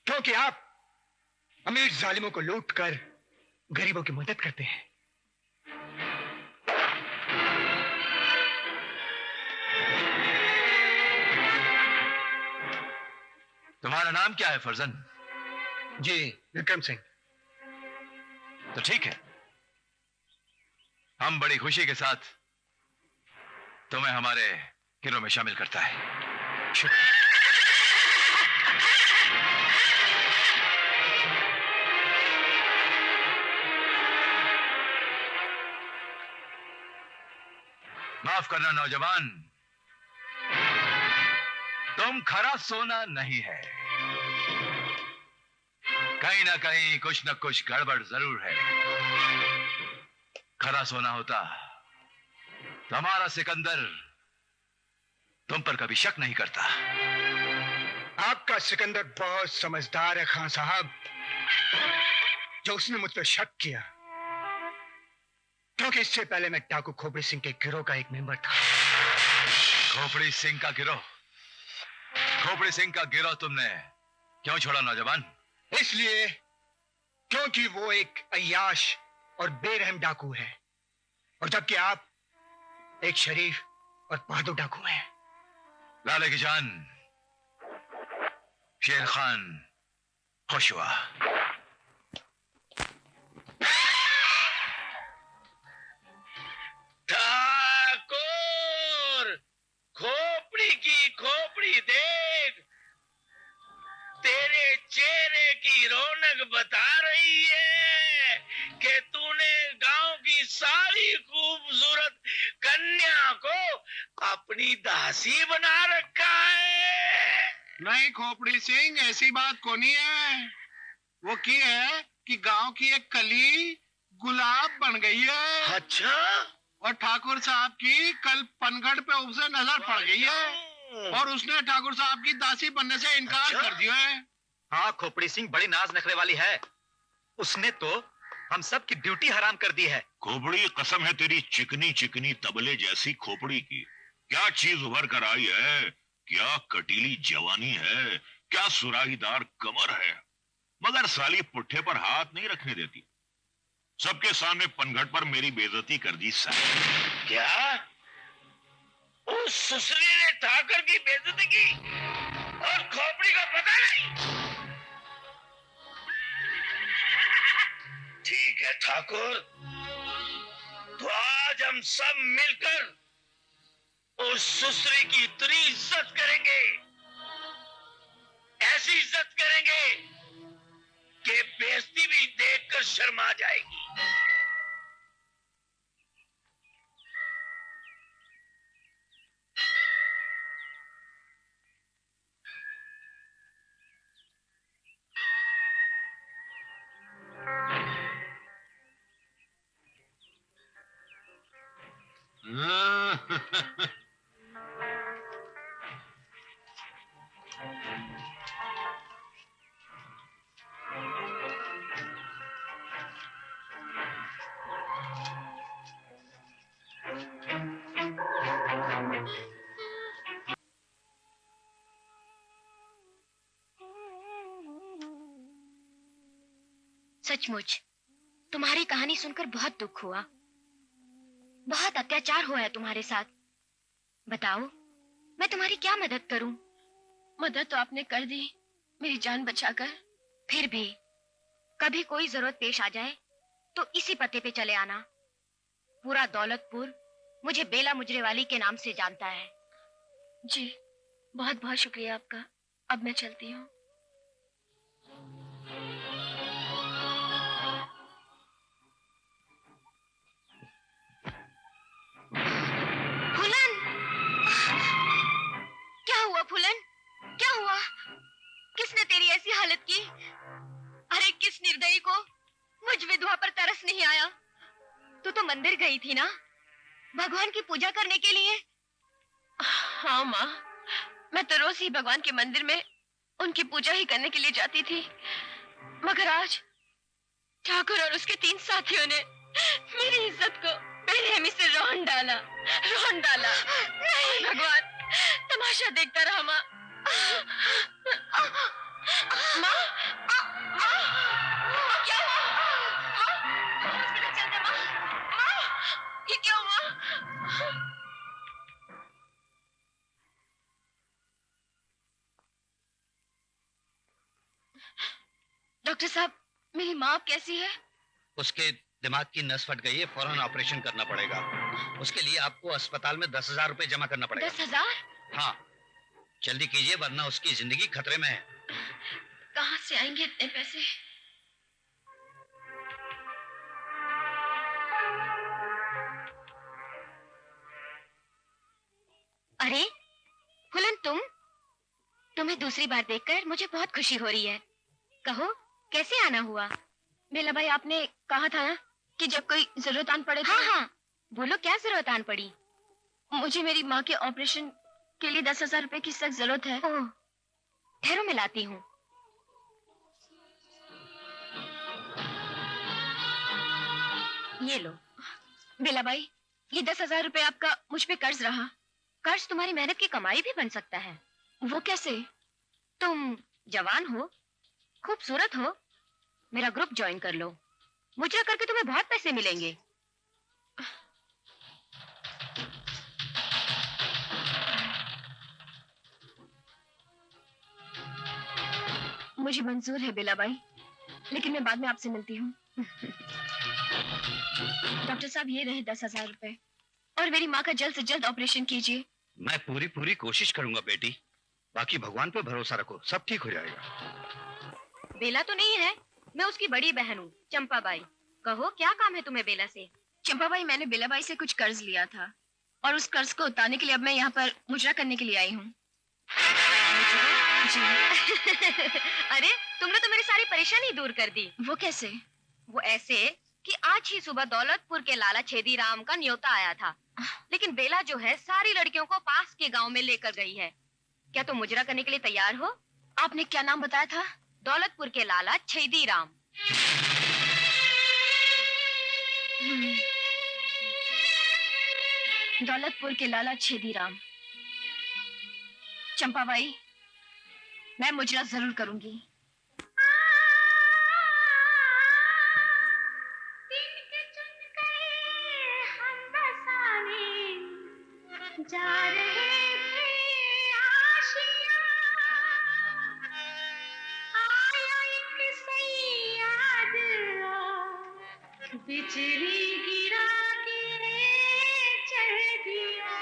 Speaker 7: क्योंकि आप अमीर जालिमों को लूट कर गरीबों की मदद करते हैं।
Speaker 10: तुम्हारा नाम क्या है फर्जन?
Speaker 7: जी, विक्रम सिंह।
Speaker 10: तो ठीक है, हम बड़ी खुशी के साथ तुम्हें हमारे गिरोह में शामिल करता है। माफ करना नौजवान, तुम खरा सोना नहीं है। कहीं ना कहीं कुछ न कुछ गड़बड़ जरूर है। खरा सोना होता तो हमारा सिकंदर तुम पर कभी शक नहीं करता।
Speaker 7: आपका सिकंदर बहुत समझदार है खान साहब, जो उसने मुझ पर शक किया, क्योंकि इससे पहले मैं डाकू खोपड़ी सिंह के गिरोह का एक मेंबर था।
Speaker 10: खोपड़ी सिंह का गिरोह? खोपड़ी सिंह का गिरोह तुमने क्यों छोड़ा नौजवान?
Speaker 7: इसलिए क्योंकि वो एक अय्याश और बेरहम डाकू है, और जबकि आप एक शरीफ और बहादुर डाकू हैं।
Speaker 10: लाले की जान, शेर खान खुश हुआ।
Speaker 6: ठाकुर, खोपड़ी की खोपड़ी देख, तेरे चेहरे की रौनक बता रही है कि तूने गांव की सारी खूबसूरत कन्या को अपनी दासी बना रखा है।
Speaker 3: नहीं खोपड़ी सिंह, ऐसी बात को नहीं है। वो की है कि गांव की एक कली गुलाब बन गई है।
Speaker 6: अच्छा?
Speaker 3: और ठाकुर साहब की कल पनगढ़ पे उससे नजर पड़ गई है, और उसने ठाकुर साहब की दासी बनने से इनकार कर दिया है।
Speaker 11: हाँ, खोपड़ी सिंह बड़ी नाज नखरे वाली है। उसने तो हम सब की ड्यूटी हराम कर दी है।
Speaker 2: खोपड़ी, कसम है तेरी चिकनी चिकनी तबले जैसी खोपड़ी की। क्या चीज उभर कर आई है, क्या कटीली जवानी है, क्या सुराहीदार कमर है, मगर साली पुट्ठे पर हाथ नहीं रखने देती। सबके सामने पनघट पर मेरी बेइज्जती कर दी साली।
Speaker 6: क्या उस सुसरी ने ठाकर की बेइज्जती की और खोपड़ी को पता नहीं? ठीक है ठाकुर, तो आज हम सब मिलकर उस सुसरी की इतनी इज्जत करेंगे, ऐसी इज्जत करेंगे कि बेइज्जती भी देखकर शर्मा जाएगी।
Speaker 5: सचमुच तुम्हारी कहानी सुनकर बहुत दुख हुआ। बहुत अत्याचार हुआ है तुम्हारे साथ। बताओ, मैं तुम्हारी क्या मदद करूं? मदद तो आपने कर दी, मेरी जान बचाकर। फिर भी कभी कोई जरूरत पेश आ जाए तो इसी पते पे चले आना। पूरा दौलतपुर मुझे बेला मुजरेवाली के नाम से जानता है। जी, बहुत बहुत शुक्रिया आपका। अब मैं चलती हूँ। फूलन, क्या हुआ? किसने तेरी ऐसी हालत की? अरे किस निर्दयी को मुझ विधवा पर तरस नहीं आया? तू तो मंदिर गई थी ना, भगवान की पूजा करने के लिए? हाँ माँ, मैं तो रोज ही भगवान के मंदिर में उनकी पूजा ही करने के लिए जाती थी, मगर आज ठाकुर और उसके 3 साथियों ने मेरी इज्जत को बेरहमी से रौंद डाला। नहीं भगवान, तमाशा देखता रहा माँ। माँ, क्या हुआ? हॉस्पिटल चलते माँ। ये क्या हुआ? डॉक्टर साहब, मेरी माँ कैसी है?
Speaker 9: उसके दिमाग की नस फट गई है, फौरन ऑपरेशन करना पड़ेगा। उसके लिए आपको अस्पताल में 10,000 रुपए जमा करना पड़ेगा।
Speaker 5: 10,000?
Speaker 9: हाँ, जल्दी कीजिए वरना उसकी जिंदगी खतरे में है।
Speaker 5: कहाँ से आएंगे इतने पैसे? अरे हुलन, तुम्हें दूसरी बार देखकर मुझे बहुत खुशी हो रही है। कहो, कैसे आना हुआ? बेला भाई, आपने कहा था ना कि जब कोई जरूरत आन पड़े। हाँ हाँ, बोलो क्या जरूरत आन पड़ी? मुझे मेरी माँ के ऑपरेशन के लिए 10,000 रुपए की सख्त जरूरत है। ओह, ठहरो मैं लाती हूँ। ये लो। बेला भाई, ये 10,000 रुपए आपका मुझ पे कर्ज रहा। कर्ज तुम्हारी मेहनत की कमाई भी बन सकता है। वो कैसे? तुम जवान हो, खूबसूरत हो, मेरा ग्रुप ज्वाइन कर लो। मुजरा करके तुम्हें बहुत पैसे मिलेंगे। मुझे मंजूर है बेला भाई, लेकिन मैं बाद में आपसे मिलती हूँ। डॉक्टर साहब, ये रहे 10,000 रुपए, और मेरी माँ का जल्द से जल्द ऑपरेशन कीजिए।
Speaker 9: मैं पूरी कोशिश करूंगा बेटी, बाकी भगवान पे भरोसा रखो, सब ठीक हो जाएगा।
Speaker 5: बेला तो नहीं है, मैं उसकी बड़ी बहन हूँ, चंपा बाई। कहो, क्या काम है तुम्हें बेला से? चंपा बाई, मैंने बेला बाई से कुछ कर्ज लिया था, और उस कर्ज को उतारने के लिए अब मैं यहाँ पर मुजरा करने के लिए आई हूँ। जी। अरे, तुमने तो मेरी सारी परेशानी दूर कर दी। वो कैसे? वो ऐसे कि आज ही सुबह दौलतपुर के लाला छेदी राम का न्योता आया था, लेकिन बेला जो है सारी लड़कियों को पास के गांव में लेकर गई है। क्या तुम मुजरा करने के लिए तैयार हो? आपने क्या नाम बताया था? दौलतपुर के लाला छेदी राम। दौलतपुर के लाला छेदी राम। चंपा बाई, मैं मुजरा जरूर करूंगी। जा रहे थे आशियां, आया एक सैयाद, बिजली गिरा के चढ़ दिया।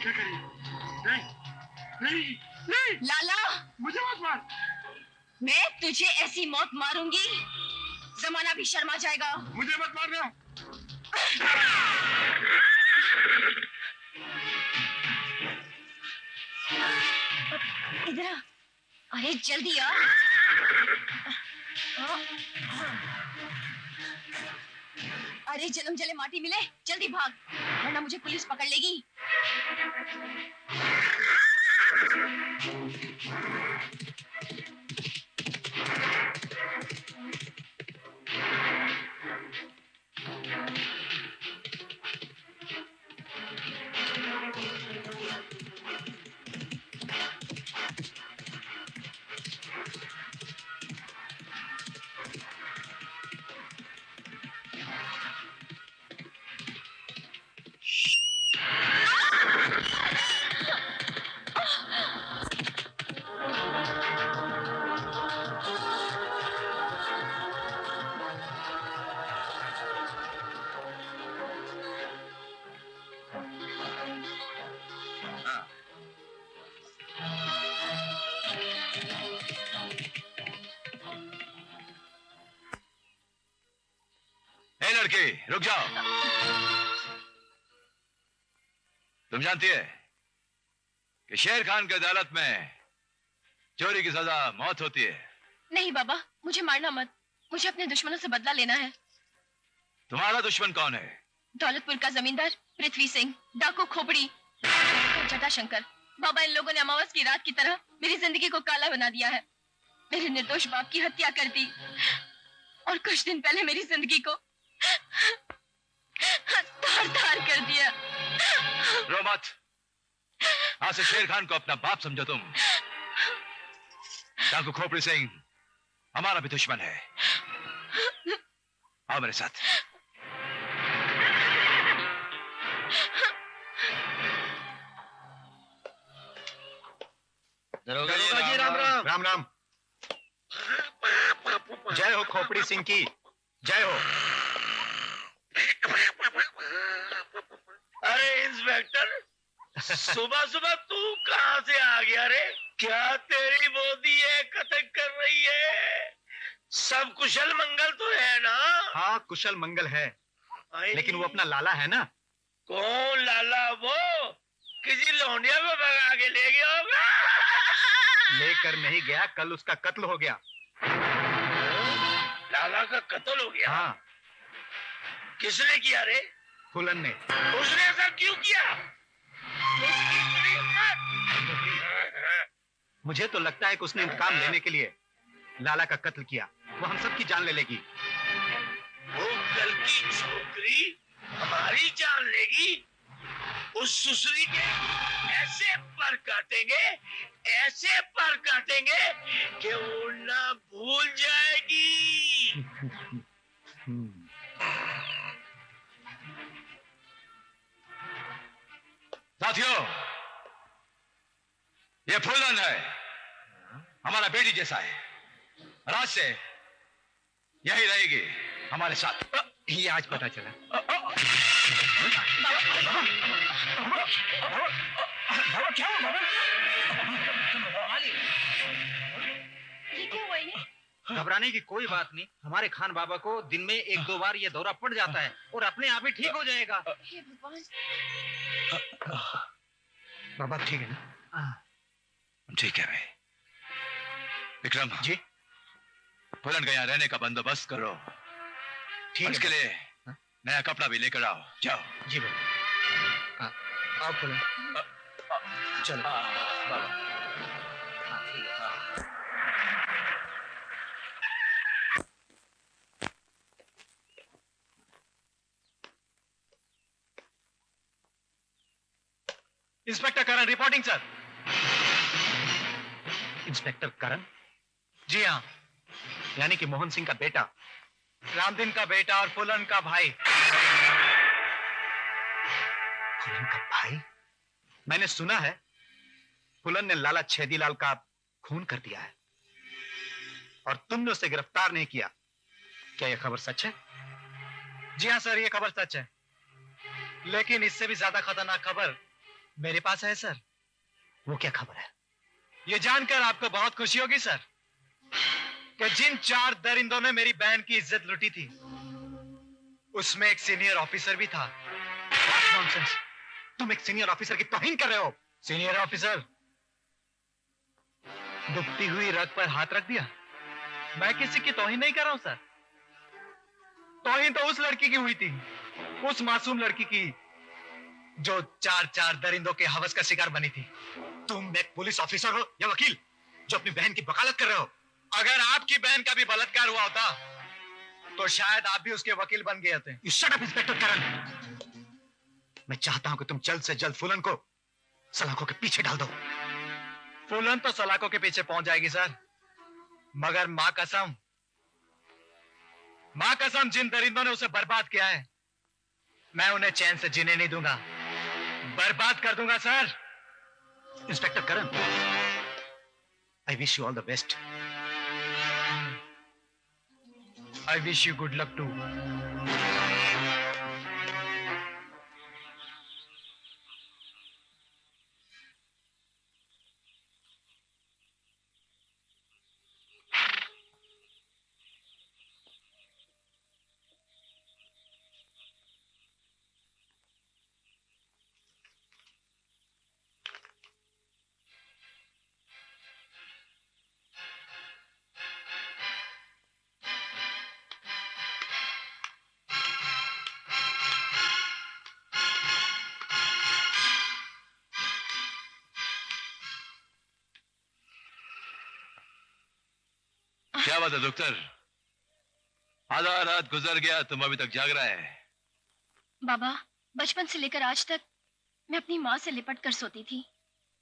Speaker 3: क्या करें? नहीं नहीं नहीं
Speaker 5: लाला,
Speaker 3: मुझे मत मार।
Speaker 5: मैं तुझे ऐसी मौत मारूंगी जमाना भी शर्मा जाएगा।
Speaker 3: मुझे मत मारना।
Speaker 5: इधर आ। अरे जल्दी आ। अरे जन्म जले माटी मिले, जल्दी भाग वरना मुझे पुलिस पकड़ लेगी।
Speaker 10: लड़की रुक जाओ। तुम जानती है कि शेर खान की अदालत में चोरी की सजा मौत होती है।
Speaker 5: नहीं बाबा, मुझे मारना मत, मुझे अपने दुश्मनों से बदला लेना है।
Speaker 10: तुम्हारा दुश्मन कौन है?
Speaker 5: दौलतपुर का जमींदार पृथ्वी सिंह, डाकू खोपड़ी, जटाशंकर। बाबा, इन लोगों ने अमावस की रात की तरह मेरी जिंदगी को काला बना दिया है। मेरे निर्दोष बाप की हत्या कर दी और कुछ दिन पहले मेरी जिंदगी को तार-तार कर दिया।
Speaker 10: रो मत, आज से शेर खान को अपना बाप समझो तुम। डाकू खोपड़ी सिंह हमारा भी दुश्मन है। आओ मेरे साथ।
Speaker 11: दरोगा जी राम राम। राम राम। जय हो खोपड़ी सिंह की, जय हो।
Speaker 6: अरे इंस्पेक्टर, सुबह सुबह तू कहाँ से आ गया रे? क्या तेरी बोधी है कतक कर रही है? सब कुशल मंगल तो है ना?
Speaker 11: हाँ कुशल मंगल है, लेकिन वो अपना लाला है ना।
Speaker 6: कौन लाला? वो किसी लौंडिया को भगा के ले गया होगा।
Speaker 11: लेकर नहीं गया, कल उसका कत्ल हो गया।
Speaker 6: लाला का कत्ल हो गया?
Speaker 11: हाँ।
Speaker 6: किसने किया रे?
Speaker 11: फूलन ने।
Speaker 6: उसने ऐसा क्यों किया?
Speaker 11: मुझे तो लगता है कि उसने इंतकाम लेने के लिए लाला का कत्ल किया। वो हम सब की जान ले लेगी।
Speaker 6: वो कल की छोकरी हमारी जान लेगी? उस सुसरी के ऐसे पर काटेंगे, ऐसे पर काटेंगे कि उड़ना भूल जाएगी।
Speaker 10: साथियों, ये फूलन है, हमारा बेटी जैसा है। आज से यही रहेगी हमारे साथ।
Speaker 11: ये आज पता चला।
Speaker 5: क्या हुआ बाबा? ये क्या हुआ इन्हें?
Speaker 4: घबराने की कोई बात नहीं। हमारे खान बाबा को दिन में 1-2 बार ये दौरा पड़ जाता है और अपने आप ही ठीक हो जाएगा।
Speaker 5: हे भगवान।
Speaker 11: बाबा ठीक है ना?
Speaker 10: ठीक है भाई। विक्रम जी, फूलन का यहाँ रहने का बंदोबस्त करो। ठीक है। इसके लिए नया कपड़ा भी लेकर आओ। जाओ।
Speaker 11: जी बाबा। आओ फूलन। चलो बाबा।
Speaker 4: इंस्पेक्टर करण रिपोर्टिंग सर।
Speaker 11: इंस्पेक्टर करण?
Speaker 4: जी हाँ।
Speaker 11: यानी कि मोहन सिंह का बेटा,
Speaker 4: रामदीन का बेटा और फूलन का भाई।
Speaker 11: फूलन का भाई? मैंने सुना है फूलन ने लाला छेदीलाल का खून कर दिया है और तुमने उसे गिरफ्तार नहीं किया। क्या यह खबर सच है?
Speaker 4: जी हाँ सर, ये खबर सच है, लेकिन इससे भी ज्यादा खतरनाक खबर
Speaker 11: मेरे पास है सर। वो क्या खबर है? ये जानकर आपको बहुत खुशी होगी सर कि जिन 4 दरिंदों ने मेरी बहन की इज्जत लूटी थी उसमें एक सीनियर ऑफिसर भी था। नॉनसेंस, तुम एक सीनियर ऑफिसर की तौहीन कर रहे हो। Senior officer? डूबती हुई रग पर हाथ रख दिया? मैं किसी की तौहीन नहीं कर रहा हूं सर। तौहीन तो उस लड़की की हुई थी, उस मासूम लड़की की जो 4 दरिंदों के हवस का शिकार बनी थी। तुम एक पुलिस ऑफिसर हो या वकील जो अपनी बहन की वकालत कर रहे हो? अगर आपकी बहन का भी बलात्कार हुआ होता तो शायद आप भी उसके वकील बन गए होते। शट अप इंस्पेक्टर करण। मैं चाहता हूं कि तुम जल्द से जल्द फूलन को सलाखों के पीछे डाल दो। फूलन तो सलाखों के पीछे पहुंच जाएगी सर, मगर मां कसम जिन दरिंदों ने उसे बर्बाद किया है मैं उन्हें चैन से जीने नहीं दूंगा, बर्बाद कर दूंगा sir. Inspector Karan, I wish you all the best. I wish you good luck too.
Speaker 10: क्या बात है डॉक्टर? आधा रात गुजर गया, तुम अभी तक जाग रहा है?
Speaker 8: बाबा, बचपन से लेकर आज तक मैं अपनी माँ से लिपट कर सोती थी।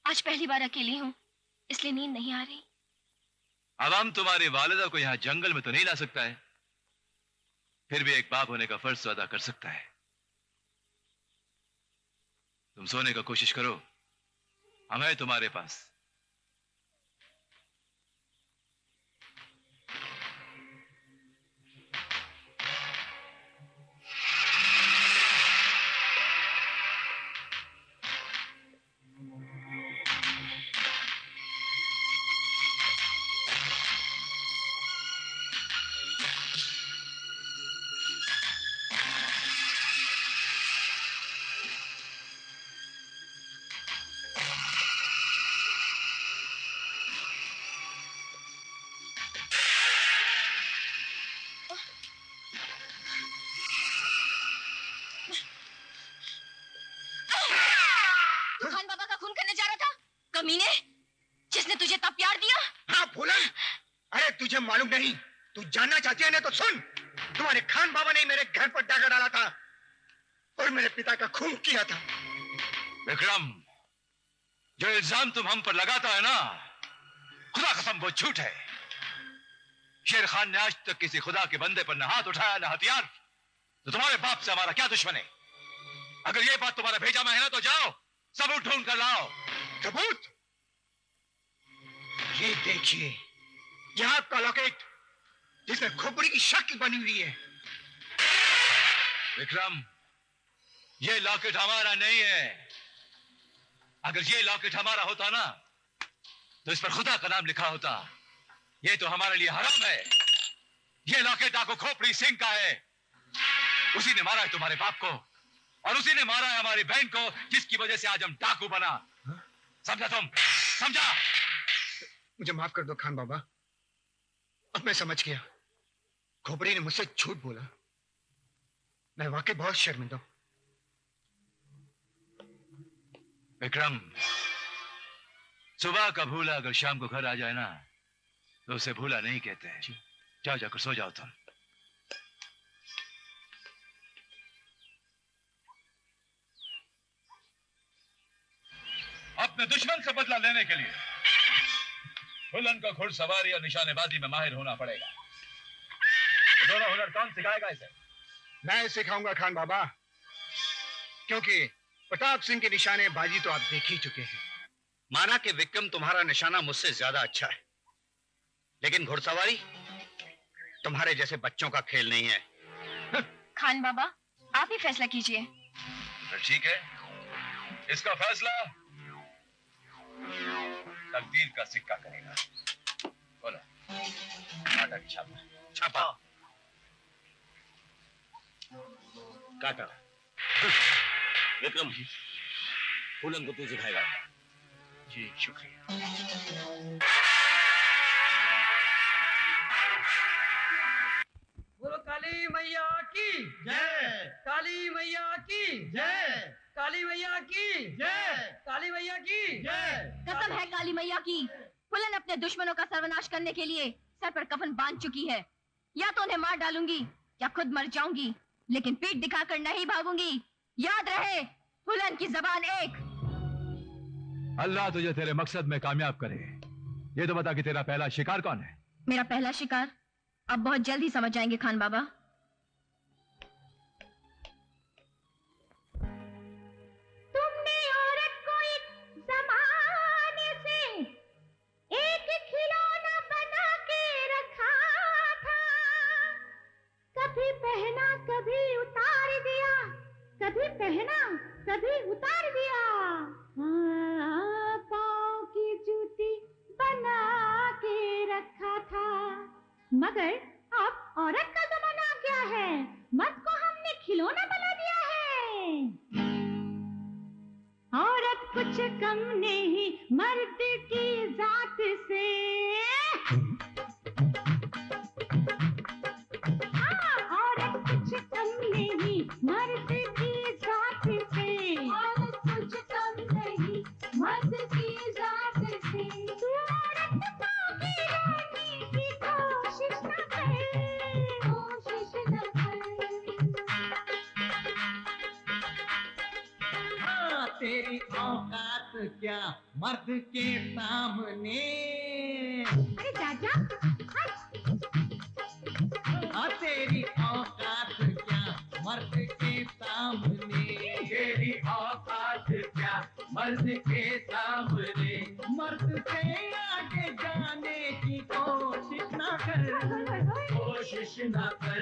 Speaker 8: आज पहली बार अकेली हूँ, इसलिए नींद नहीं आ रही।
Speaker 10: अब हम तुम्हारी वालिदा को यहाँ जंगल में तो नहीं ला सकता है, फिर भी एक बाप होने का फर्ज तो अदा कर सकता है। तुम सोने का कोशिश करो, हम हैं तुम्हारे पास।
Speaker 7: मालूम नहीं, तू जानना चाहती है ना तो सुन। तुम्हारे खान बाबा ने मेरे घर पर डाका डाला था और मेरे पिता का खून किया था।
Speaker 10: विक्रम, जो इल्जाम तुम हम पर लगाता है ना, खुदा कसम वो झूठ है। शेर खान ने आज तक किसी खुदा के बंदे पर न हाथ उठाया न हथियार। तो तुम्हारे बाप से हमारा क्या दुश्मन है? अगर ये बात तुम्हारा भेजा में है ना तो जाओ सबूत ढूंढ कर लाओ।
Speaker 7: सबूत? ये देखिए, यह आपका लॉकेट जिसमें खोपड़ी की शक्ल बनी हुई है।
Speaker 10: विक्रम, ये लॉकेट हमारा नहीं है। अगर ये लॉकेट हमारा होता ना तो इस पर खुदा का नाम लिखा होता। ये तो हमारे लिए हराम है। ये लॉकेट आपको खोपड़ी सिंह का है। उसी ने मारा है तुम्हारे बाप को और उसी ने मारा है हमारी बहन को, जिसकी वजह से आज हम डाकू बना। समझा तुम? समझा?
Speaker 7: मुझे माफ कर दो खान बाबा, अब मैं समझ गया। खोपड़ी ने मुझसे झूठ बोला। मैं वाकई बहुत शर्मिंदा हूं।
Speaker 10: विक्रम, सुबह का भूला अगर शाम को घर आ जाए ना तो उसे भूला नहीं कहते हैं। जाओ, जाकर सो जाओ तुम। अपने दुश्मन से बदला लेने के लिए फुलन को घुड़सवारी और निशानेबाजी में माहिर होना पड़ेगा। तो दोनों हुनर कौन सिखाएगा इसे?
Speaker 7: मैं सिखाऊंगा खान बाबा, क्योंकि प्रताप सिंह के निशानेबाजी तो आप देख ही चुके हैं।
Speaker 9: माना कि विक्रम तुम्हारा निशाना मुझसे ज्यादा अच्छा है, लेकिन घुड़सवारी तुम्हारे जैसे बच्चों का खेल नहीं है।
Speaker 8: खान बाबा, आप ही फैसला कीजिए।
Speaker 10: ठीक है, इसका फैसला तकदीर का सिक्का करेगा। बोलो, काटा की छापा।
Speaker 1: छापा काटा। विक्रम, फूलन को तू सिखाएगा।
Speaker 6: जी शुक्रिया।
Speaker 12: बोलो काली मैया की जय, काली मैया की जय, काली मैया की जय, काली मैया की जय।
Speaker 8: कसम है काली मैया की, फुलन अपने दुश्मनों का सर्वनाश करने के लिए सर पर कफन बांध चुकी है। या तो उन्हें मार डालूंगी या खुद मर जाऊंगी, लेकिन पीठ दिखाकर नहीं भागूंगी। याद रहे, फुलन की जबान एक।
Speaker 10: अल्लाह तुझे तेरे मकसद में कामयाब करे। ये तो बता कि तेरा पहला शिकार कौन है?
Speaker 8: मेरा पहला शिकार अब बहुत जल्द ही समझ जाएंगे खान बाबा।
Speaker 13: तुमने औरत को एक ज़माने से एक खिलौना बना के रखा था। कभी पहना कभी उतार दिया, कभी पहना कभी उतार दिया। पाँव की जूती बना के रखा था। मगर अब औरत का जमाना आ गया है, मर्द को हमने खिलौना बना दिया है। औरत कुछ कम नहीं मर्द की जात से। हाँ, औरत कुछ कम नहीं मर्द की जात से। औरत कुछ कम नहीं मर्द की जात से। तू औरत पाओगी रहने की कोशिश न कर, कोशिश न कर।
Speaker 12: हाँ, तेरी औकात क्या मर्द के सामने।
Speaker 13: अरे चाचा,
Speaker 12: हाँ, तेरी औकात क्या मर्द के सामने। तेरी औकात क्या मर्द के सामने। मर्द से आगे जाने की कोशिश न कर, कोशिश न कर।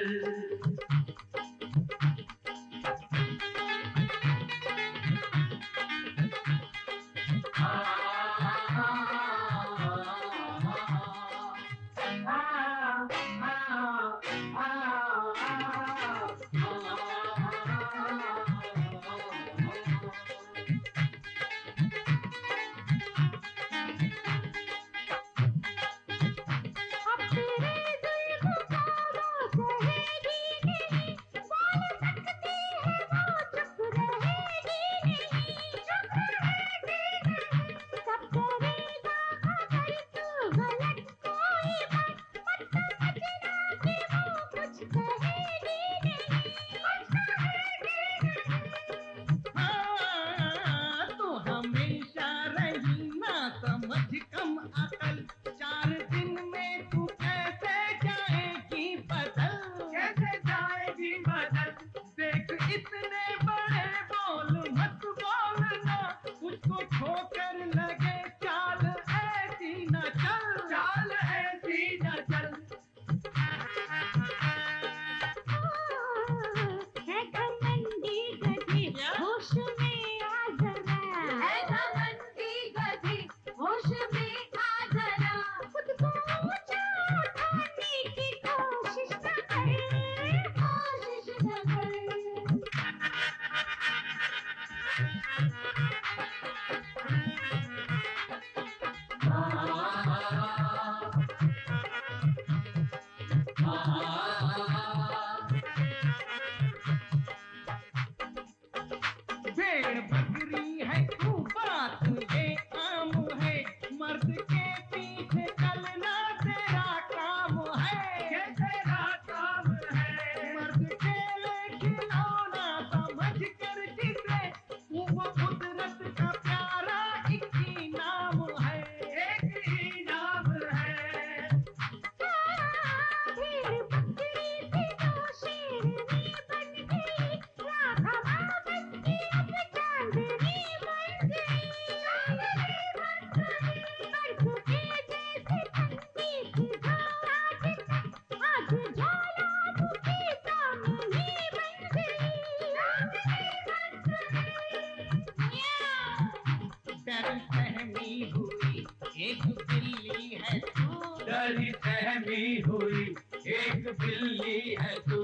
Speaker 13: बिल्ली है तू,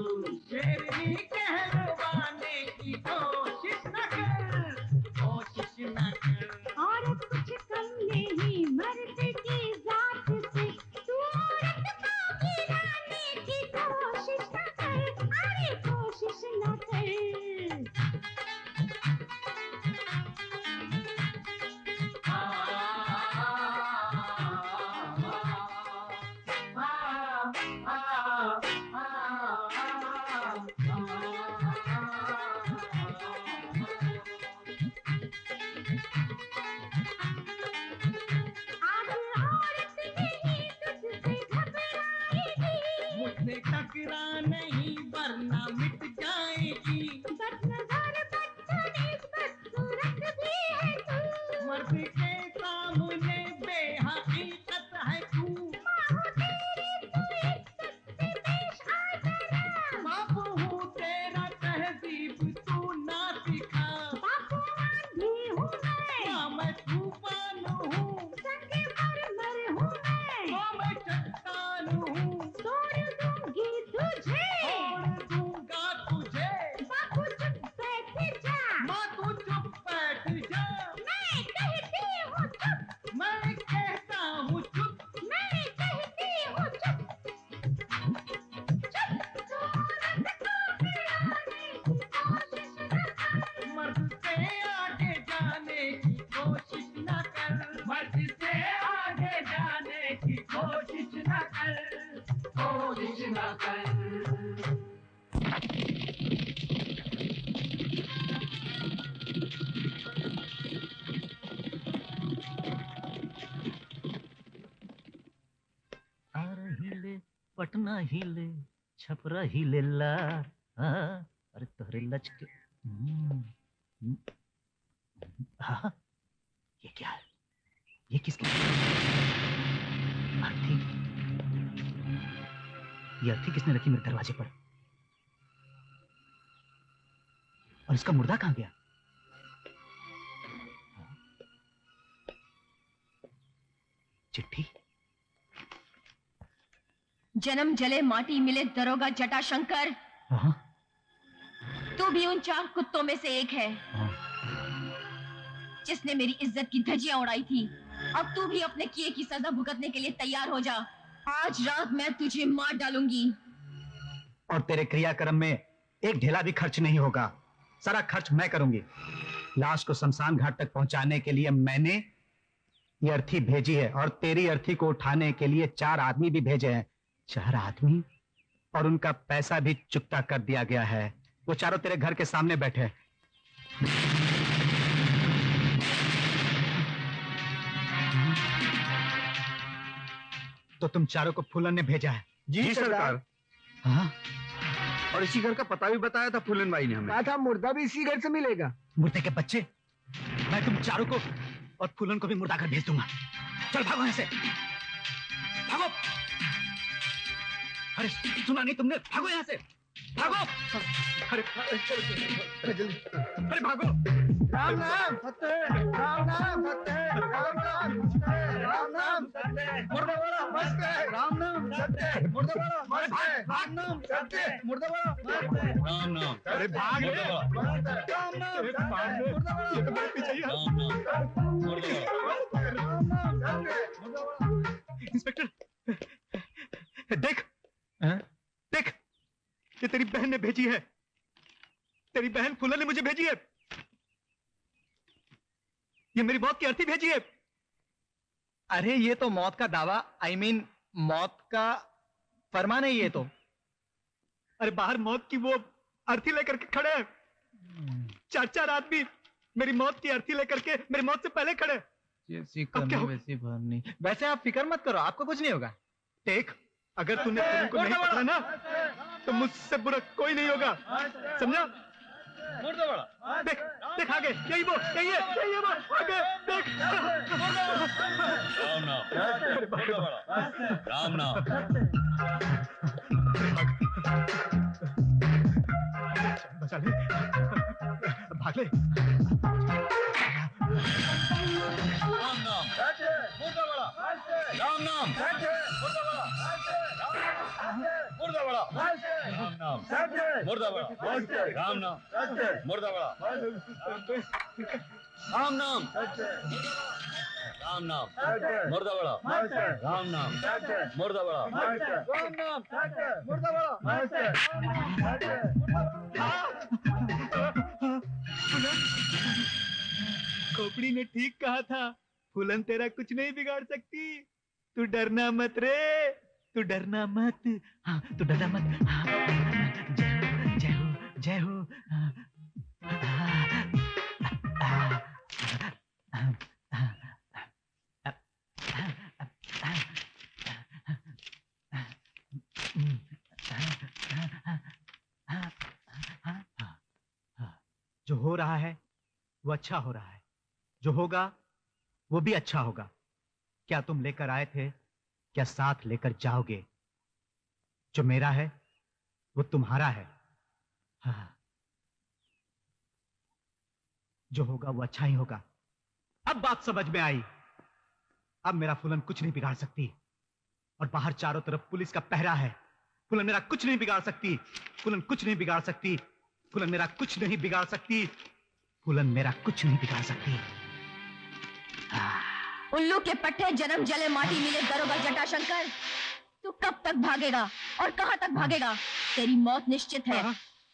Speaker 13: शेरनी कहलवाने की कोशिश न कर, कोशिश न कर। औरत कुछ कम नहीं मर्द की जात से, तू औरत को गिराने की कोशिश न कर, अरे कोशिश न कर। मुझसे टकरा नहीं वरना मिट जाएगी, बदनज़र बदतमीज़ बदसूरत भी है तू, मर्द के सामने बेहकीकत है तू, माँ तेरी तू इज्जत से पेश आ जरा, बाप हूँ तेरा तहज़ीब तू ना सिखा, बापवान भी हूँ मैं तूफान हूँ, संगे मरमर हूँ मैं चट्टान हूँ, तोड़ दूंगी तुझे, तोड़ दूंगा तुझे, बापू चुप बैठ जा, माँ तू चुप बैठ जा, मैं कहती हूँ चुप, मैं कहता हूँ चुप, मैं कहती हूँ चुप, चुप। तू औरत को गिराने की कोशिश न कर, मर्द से आगे जाने की कोशिश न कर, मर्द से आगे जाने की कोशिश न कर, कोशिश न कर।
Speaker 14: हिले पटना हिले छपरा हिले ला, अरे तोहरे लचके हाँ, ये क्या है? ये किसकी अर्थी? ये अर्थी किसने रखी मेरे दरवाजे पर? और इसका मुर्दा कहाँ गया? चिट्ठी।
Speaker 8: जन्म जले माटी मिले दरोगा जटाशंकर, तू भी उन 4 कुत्तों में से एक है जिसने मेरी इज्जत की धज्जियां उड़ाई थी। अब तू भी अपने किए की सजा भुगतने के लिए तैयार हो जा। आज रात मैं तुझे मार डालूंगी।
Speaker 11: और तेरे क्रियाक्रम में एक ढेला भी खर्च नहीं होगा, सारा खर्च मैं करूंगी। लाश को शमशान घाट तक पहुंचाने के लिए मैंने ये अर्थी भेजी है, और तेरी अर्थी को उठाने के लिए 4 आदमी भी भेजे हैं। 4 आदमी? और उनका पैसा भी चुकता कर दिया गया है। वो चारों तेरे घर के सामने बैठे हैं। तो तुम चारों को फूलन ने भेजा है?
Speaker 7: जी सरकार।
Speaker 11: हाँ?
Speaker 7: और इसी घर का पता भी बताया था फूलन भाई ने हमें। कहा था मुर्दा भी इसी घर से मिलेगा।
Speaker 11: मुर्दे के बच्चे, मैं तुम चारों को और फूलन को भी मुर्दा घर भेज दूंगा। चल भागो यहाँ से, भागो। अरे सुना नहीं तुमने? भागो यहाँ से, भागो। अरे जल्दी, अरे भागो।
Speaker 13: राम नाम सत्य, राम नाम सत्य, राम नाम सत्य, राम नाम सत्य, मुर्दा बड़ा मस्त है, राम नाम सत्य, मुर्दा बड़ा मस्त है, राम नाम सत्य, मुर्दा बड़ा मस्त है, राम नाम। अरे भाग ले, राम नाम, मुर्दा बड़ा, ये तो मेरे पीछे ही है, राम नाम, मुर्दा बड़ा, राम नाम सत्य, मुर्दा बड़ा।
Speaker 11: इंस्पेक्टर देख, देख, ये तेरी बहन ने भेजी है। तेरी बहन फूलन ने मुझे भेजी है। ये मेरी मौत की अर्थी भेजी है।
Speaker 15: अरे ये तो मौत का दावा, I mean मौत का फरमान है ये तो।
Speaker 11: अरे बाहर मौत की वो अर्थी लेकर के खड़े हैं। 4 आदमी मेरी मौत की अर्थी लेकर के मेरी मौत से पहले खड़े।
Speaker 15: जैसी करनी वैसी भरनी। वैसे आप फिक्र मत करो, आपको कुछ नहीं होगा।
Speaker 11: देख, अगर तूने तुमको नहीं पकड़ा ना तो मुझसे बुरा कोई नहीं होगा, समझा? देख, देख आगे, यही वो, यही है वो, आगे देख।
Speaker 10: राम नाम, राम नाम।
Speaker 11: बचा ले, भाग ले।
Speaker 10: राम नाम, राम नाम, मुर्दा बड़ा, राम नाम मुर्दाबाद, राम नाम मुर्दाबाद, राम नाम राम नाम मुर्दाबाद, राम नाम मुर्दाबाद, राम नाम
Speaker 15: खोपड़ी ने ठीक कहा था, फूलन तेरा कुछ नहीं बिगाड़ सकती। तू डरना मत रे, तू डरना मत। हाँ, तू डरना मत। हाँ, जय हो, जय हो, जो हो रहा है वो अच्छा हो रहा है, जो होगा वो भी अच्छा होगा। क्या तुम लेकर आए थे, क्या साथ लेकर जाओगे? जो मेरा है वो तुम्हारा है। हाँ, जो होगा वो अच्छा ही होगा। अब बात समझ में आई। अब मेरा फूलन कुछ नहीं बिगाड़ सकती, और बाहर चारों तरफ पुलिस का पहरा है। फूलन मेरा कुछ नहीं बिगाड़ सकती, फूलन कुछ नहीं बिगाड़ सकती, फूलन मेरा कुछ नहीं बिगाड़ सकती, फूलन मेरा कुछ नहीं बिगाड़ सकती।
Speaker 8: उल्लू के पट्टे जन्म जले माटी मिले दरोगा जटाशंकर, तू कब तक भागेगा और कहां तक भागेगा? तेरी मौत निश्चित है।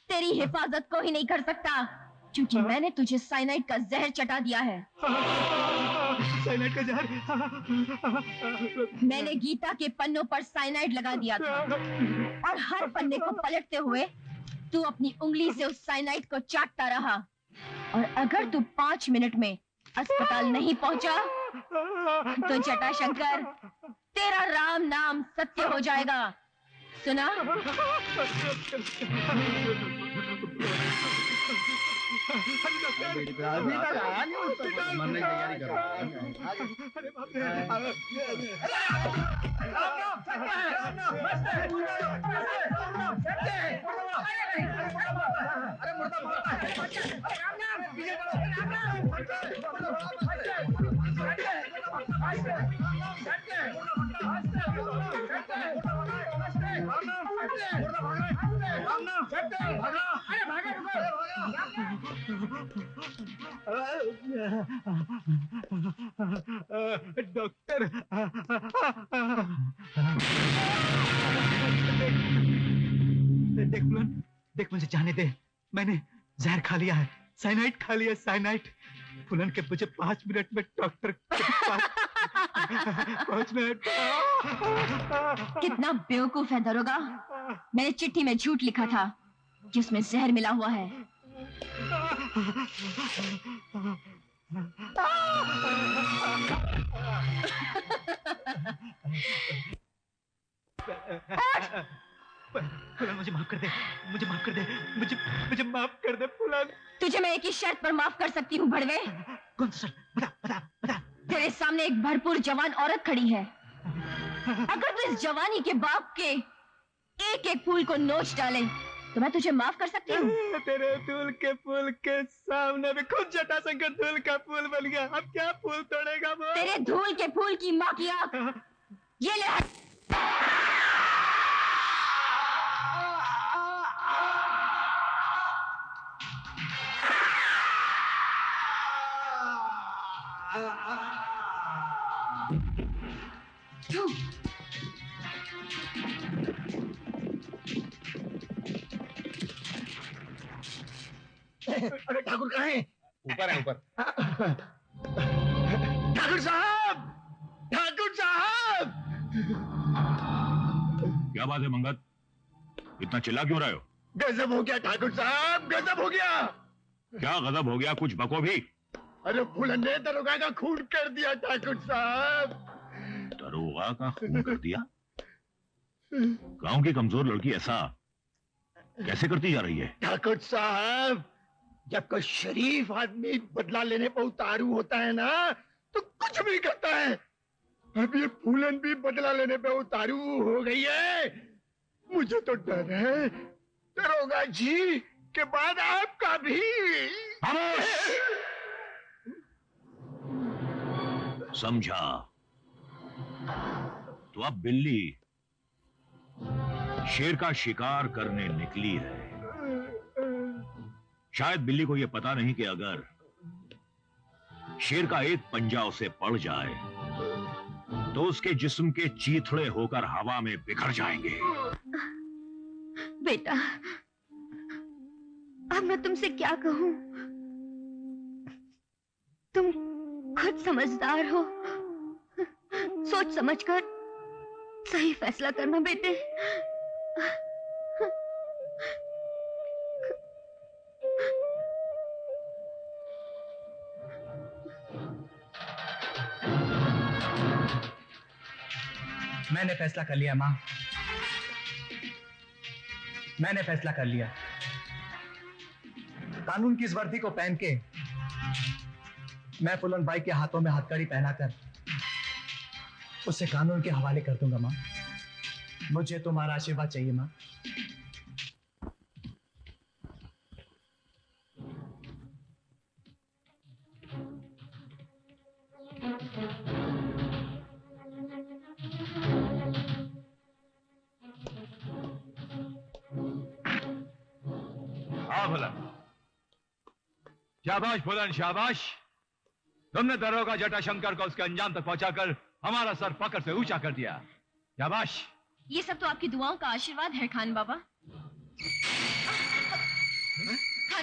Speaker 8: तेरी हिफाजत को ही नहीं कर सकता, क्योंकि मैंने तुझे साइनाइड का जहर चटा दिया है।
Speaker 15: साइनाइड का जहर?
Speaker 8: मैंने गीता के पन्नों पर साइनाइड लगा दिया था, और हर पन्ने को पलटते हुए तू अपनी उंगली से उस साइनाइड को चाटता रहा। और अगर तू 5 मिनट में अस्पताल नहीं पहुंचा तो जटाशंकर तेरा राम नाम सत्य हो जाएगा। सुना?
Speaker 9: मरने की तैयारी कर रहा
Speaker 15: डॉक्टर, देख मुझे जाने दे। मैंने जहर खा लिया है, साइनाइड खा लिया, साइनाइड। फूलन के मुझे 5 मिनट में डॉक्टर के पास पहुंचना है।
Speaker 8: कितना बेवकूफ है दरोगा। मैंने चिट्ठी में झूठ लिखा था जिसमें जहर मिला हुआ है।
Speaker 15: फूलन मुझे माफ कर दे, मुझे माफ कर दे, मुझे माफ कर दे फूलन।
Speaker 8: तुझे मैं एक ही शर्त पर माफ कर सकती हूँ भड़वे।
Speaker 15: कौन सा शर्त? बता बता बता।
Speaker 8: तेरे सामने एक भरपूर जवान औरत खड़ी है। अगर तू इस जवानी के बाप के एक एक फूल को नोच डाले तो मैं तुझे माफ कर सकती हूँ।
Speaker 15: तेरे धूल के फूल के सामने भी खुद जटाशंकर धूल का फूल बन गया। अब क्या फूल तोड़ेगा वो?
Speaker 8: तेरे धूल के फूल की माँ की आँख। ये ले।
Speaker 7: अरे ठाकुर कहाँ है?
Speaker 10: ऊपर है, ऊपर।
Speaker 7: ठाकुर साहब, ठाकुर साहब।
Speaker 2: क्या बात है मंगत, इतना चिल्ला क्यों रहे हो?
Speaker 7: गजब हो गया ठाकुर साहब, गजब हो गया।
Speaker 2: क्या गजब हो गया? कुछ बको भी।
Speaker 7: अरे फूलन ने दरोगा का खून कर दिया ठाकुर साहब।
Speaker 2: दरोगा का खून कर दिया? गांव की कमजोर लड़की ऐसा कैसे करती जा रही है?
Speaker 7: ठाकुर साहब, जब कोई शरीफ आदमी बदला लेने पर उतारू होता है ना तो कुछ भी करता है। अब ये फूलन भी बदला लेने पे उतारू हो गई है। मुझे तो डर है दरोगा जी के बाद आपका भी।
Speaker 2: समझा? तो अब बिल्ली शेर का शिकार करने निकली है। शायद बिल्ली को यह पता नहीं कि अगर शेर का एक पंजा उसे पड़ जाए तो उसके जिस्म के चीथड़े होकर हवा में बिखर जाएंगे।
Speaker 5: बेटा, अब मैं तुमसे क्या कहूं? तुम खुद समझदार हो। सोच समझकर सही फैसला करना बेटे।
Speaker 15: मैंने फैसला कर लिया माँ, मैंने फैसला कर लिया। कानून की इस वर्दी को पहन के मैं फुलन भाई के हाथों में हथकड़ी पहनाकर उसे कानून के हवाले कर दूंगा माँ। मुझे तुम्हारा आशीर्वाद चाहिए माँ।
Speaker 10: शाबाश फुलन, शाबाश। तुमने दरोगा जटाशंकर को उसके अंजाम तक पहुंचाकर हमारा सर पकड़ से ऊंचा कर दिया। शाबाश।
Speaker 8: ये सब तो आपकी दुआओं का आशीर्वाद है खान बाबा। खान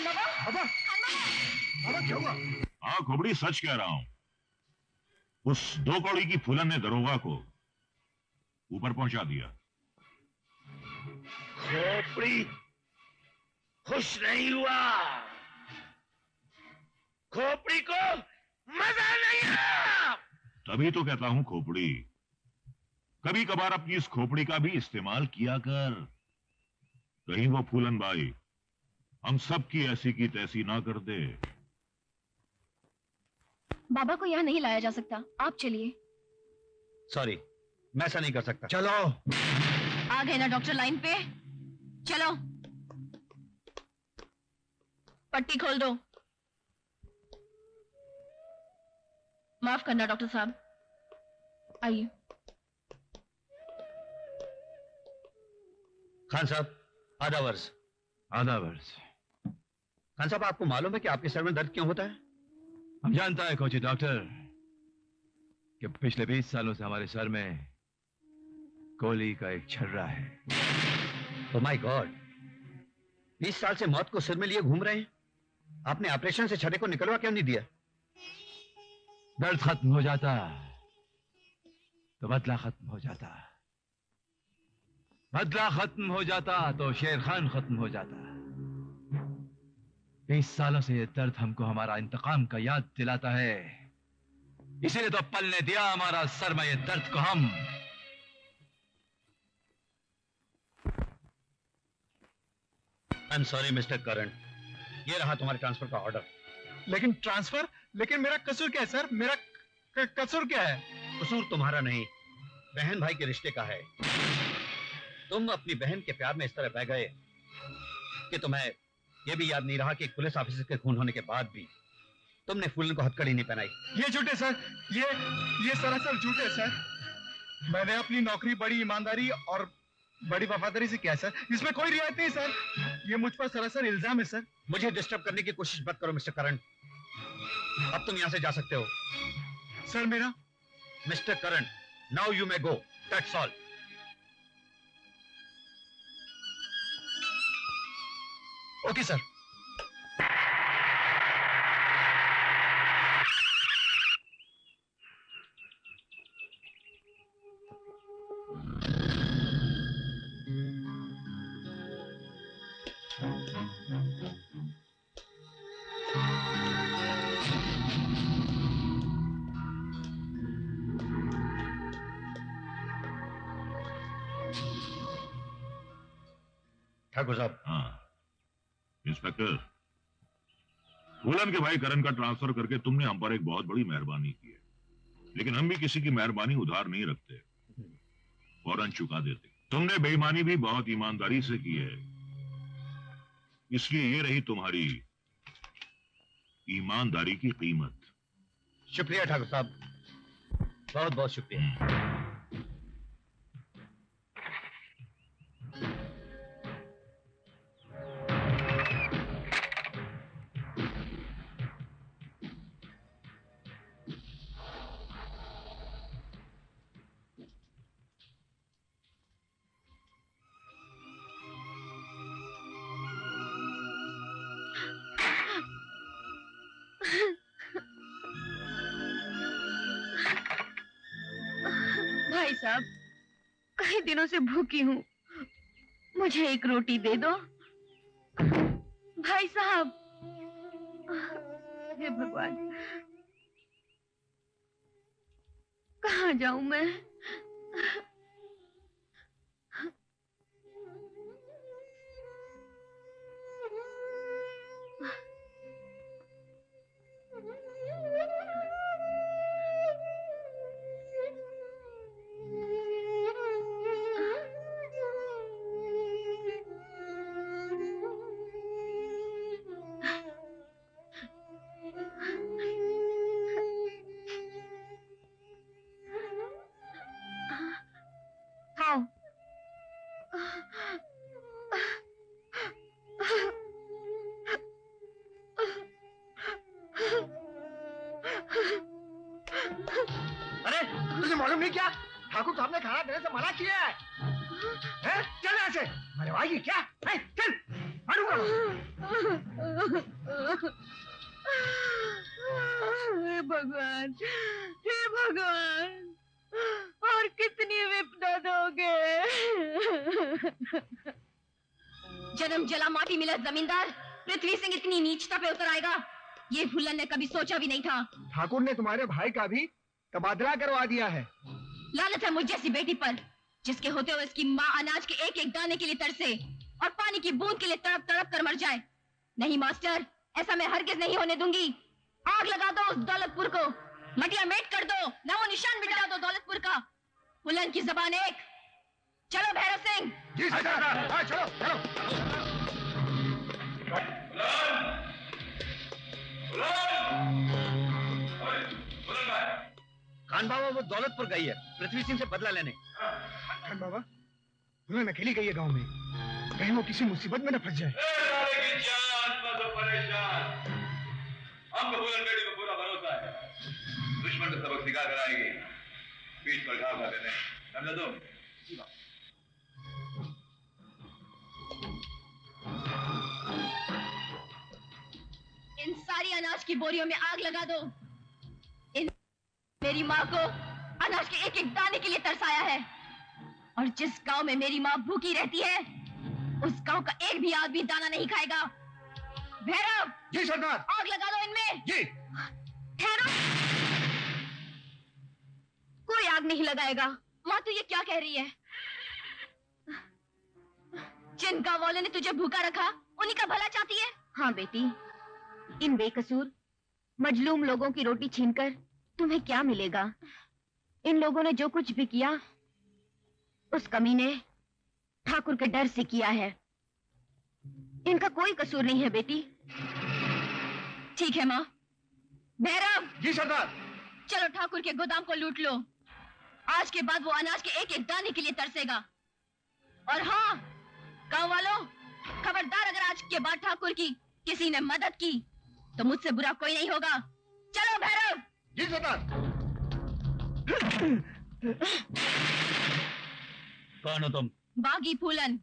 Speaker 8: बाबा,
Speaker 2: बाबा,
Speaker 8: बाबा
Speaker 2: क्या हुआ? हाँ खोपड़ी, सच कह रहा हूं। उस 2 कौड़ी की फुलन ने दरोगा को ऊपर पहुंचा दिया।
Speaker 6: खोपड़ी खुश नहीं हुआ। खोपड़ी को मजा नहीं आया।
Speaker 2: तभी तो कहता हूं खोपड़ी, कभी कभार अपनी इस खोपड़ी का भी इस्तेमाल किया कर। कहीं वो फूलन भाई हम सब की ऐसी की तैसी ना कर दे।
Speaker 8: बाबा को यहाँ नहीं लाया जा सकता, आप चलिए।
Speaker 9: सॉरी, मैं ऐसा नहीं कर सकता।
Speaker 15: चलो।
Speaker 8: आ गए ना डॉक्टर लाइन पे? चलो, पट्टी खोल दो। माफ करना डॉक्टर साहब, आइए।
Speaker 9: खान साहब, आधा वर्ष।
Speaker 10: आधा वर्ष।
Speaker 9: खान साहब, आपको मालूम है कि आपके सर में दर्द क्यों होता है?
Speaker 10: हम जानता है कोची डॉक्टर कि पिछले 20 सालों से हमारे सर में गोली का एक छर्रा है।
Speaker 9: ओह माय गॉड, 20 साल से मौत को सिर में लिए घूम रहे हैं। आपने ऑपरेशन से छर्रे को निकलवा क्यों नहीं दिया?
Speaker 10: दर्द खत्म हो जाता तो बदला खत्म हो जाता, बदला खत्म हो जाता तो शेर खान खत्म हो जाता। 20 सालों से ये दर्द हमको हमारा इंतकाम का याद दिलाता है, इसीलिए तो पल ने दिया हमारा सर में ये दर्द को हम।
Speaker 9: आई एम सॉरी मिस्टर करण, ये रहा तुम्हारे ट्रांसफर का ऑर्डर।
Speaker 15: लेकिन ट्रांसफर? लेकिन मेरा कसूर क्या है सर? मेरा कसूर क्या है?
Speaker 9: कसूर तुम्हारा नहीं, बहन भाई के रिश्ते का है। तुम अपनी बहन के प्यार में इस तरह बह गए कि तुम्हें यह भी याद नहीं रहा कि एक पुलिस ऑफिसर के खून होने के बाद भी तुमने फूलन को हथकड़ी नहीं पहनाई।
Speaker 15: ये झूठ है सर, ये सरासर झूठ है सर। मैंने अपनी नौकरी बड़ी ईमानदारी और बड़ी वफादारी से किया सर, इसमें कोई रियायत नहीं सर। ये मुझ पर सरासर इल्जाम है सर।
Speaker 9: मुझे डिस्टर्ब करने की कोशिश मत करो मिस्टर करण, अब तुम यहां से जा सकते हो।
Speaker 15: सर मेरा।
Speaker 9: Mister Karan, now you may go, that's all.
Speaker 15: Okay sir.
Speaker 9: Thakur साहब।
Speaker 2: हाँ इंस्पेक्टर, फूलन के भाई करण का ट्रांसफर करके तुमने हम पर एक बहुत बड़ी मेहरबानी की है, लेकिन हम भी किसी की मेहरबानी उधार नहीं रखते, फौरन चुका देते। तुमने बेईमानी भी बहुत ईमानदारी से की है, इसलिए ये रही तुम्हारी ईमानदारी की कीमत।
Speaker 9: शुक्रिया ठाकुर साहब, बहुत बहुत शुक्रिया।
Speaker 5: साहब, कई दिनों से भूखी हूँ, मुझे एक रोटी दे दो। भाई साहब, हे भगवान, कहाँ जाऊं मैं? खाओ।
Speaker 7: अरे तुझे मालूम नहीं क्या? ठाकुर साहब ने खाना देने से मना किया है। चल यहाँ से। अरे भाई क्या है? चल मारूंगा।
Speaker 5: हे भगवान, हे भगवान, और कितनी विपदा दोगे?
Speaker 8: जन्म जला माटी मिला जमींदार पृथ्वी सिंह इतनी नीचता पे उतर आएगा, ये फुल्लन ने कभी सोचा भी नहीं था।
Speaker 7: ठाकुर ने तुम्हारे भाई का भी तबादला करवा दिया है।
Speaker 8: लानत है मुझ जैसी बेटी पर, जिसके होते हुए इसकी माँ अनाज के एक एक दाने के लिए तरसे और पानी की बूंद के लिए तड़प तड़प कर मर जाए। नहीं मास्टर, ऐसा मैं हरगिज नहीं होने दूंगी। आग लगा दो उस दौलतपुर को, मटिया मेट कर दो, नामो निशान मिटा दो दौलतपुर का। फुल्लन की जबान एक। चलो भैरव सिंह।
Speaker 7: जी सरकार। चलो चलो।
Speaker 9: खान बाबा वो दौलतपुर गई है पृथ्वी सिंह से बदला लेने।
Speaker 7: खान बाबा, फुलन अकेली गई है गांव में, कहीं वो किसी मुसीबत में न फंस जाए।
Speaker 10: हम फुलन बेटी को पूरा भरोसा है, दुश्मन को सबक सिखा कर आएगी, पीठ पर घाव खा देने, समझा तुम?
Speaker 8: इन सारी अनाज की बोरियों में आग लगा दो। इन मेरी माँ को अनाज के एक एक दाने के लिए तरसाया है, और जिस गांव में मेरी माँ भूखी रहती है उस गांव का एक भी आदमी दाना नहीं खाएगा। भैरव।
Speaker 7: जी सरदार।
Speaker 8: आग लगा दो इनमें।
Speaker 7: जी।
Speaker 8: ठहरो, कोई आग नहीं लगाएगा। माँ तू ये क्या कह रही है? जिन गांव वालों ने तुझे भूखा रखा उन्हीं का भला चाहती है।
Speaker 5: हाँ बेटी, इन बेकसूर मजलूम लोगों की रोटी छीनकर तुम्हें क्या मिलेगा? इन लोगों ने जो कुछ भी किया उस कमीने ठाकुर के डर से किया है। इनका कोई कसूर नहीं है बेटी।
Speaker 8: ठीक है माँ। भैरव।
Speaker 7: जी सरदार।
Speaker 8: चलो ठाकुर के गोदाम को लूट लो। आज के बाद वो अनाज के एक एक दाने के लिए तरसेगा। और हाँ गांव वालों, खबरदार, अगर आज के बाद ठाकुर की किसी ने मदद की तो मुझसे बुरा कोई नहीं होगा। चलो भैरव।
Speaker 7: जी सरदार।
Speaker 9: कौन हो तुम?
Speaker 8: बागी फूलन।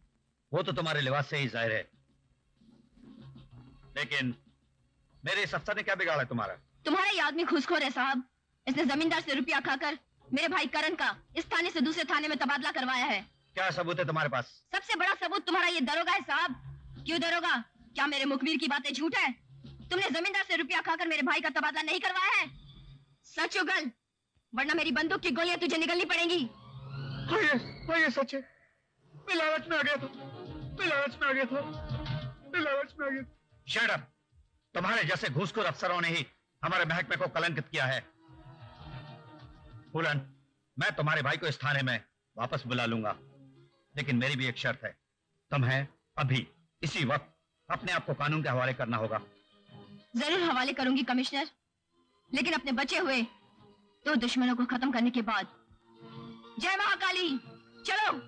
Speaker 9: वो तो तुम्हारे लिबास से ही जाहिर है, लेकिन मेरे इस अफसर ने क्या बिगाड़ा है तुम्हारा?
Speaker 8: तुम्हारा ये आदमी घूसखोर है साहब। इसने जमींदार से रुपया खाकर मेरे भाई करण का इस थाने से दूसरे थाने में तबादला करवाया है।
Speaker 9: क्या सबूत है तुम्हारे पास?
Speaker 8: सबसे बड़ा सबूत तुम्हारा ये दरोगा है साहब। क्यों दरोगा? क्या मेरे मुखबिर की बातें झूठ है? तुमने जमींदार से रुपया खाकर मेरे भाई का तबादला नहीं करवाया है? सच उगल, वरना मेरी बंदूक की गोलियां तुझे निगलनी पड़ेंगी।
Speaker 7: ये सच है। मैं लालच में आ गया था।
Speaker 9: Shut up! तुम्हारे जैसे घूसखोर अफसरों ने ही हमारे महकमे को कलंकित किया है। फूलन, मैं तुम्हारे भाई को इस थाने में वापस बुला लूंगा, लेकिन मेरी भी एक शर्त है। तुम्हें अभी इसी वक्त अपने आप को कानून के हवाले करना होगा।
Speaker 8: जरूर हवाले करूंगी कमिश्नर, लेकिन अपने बचे हुए 2 दुश्मनों को खत्म करने के बाद। जय महाकाली। चलो।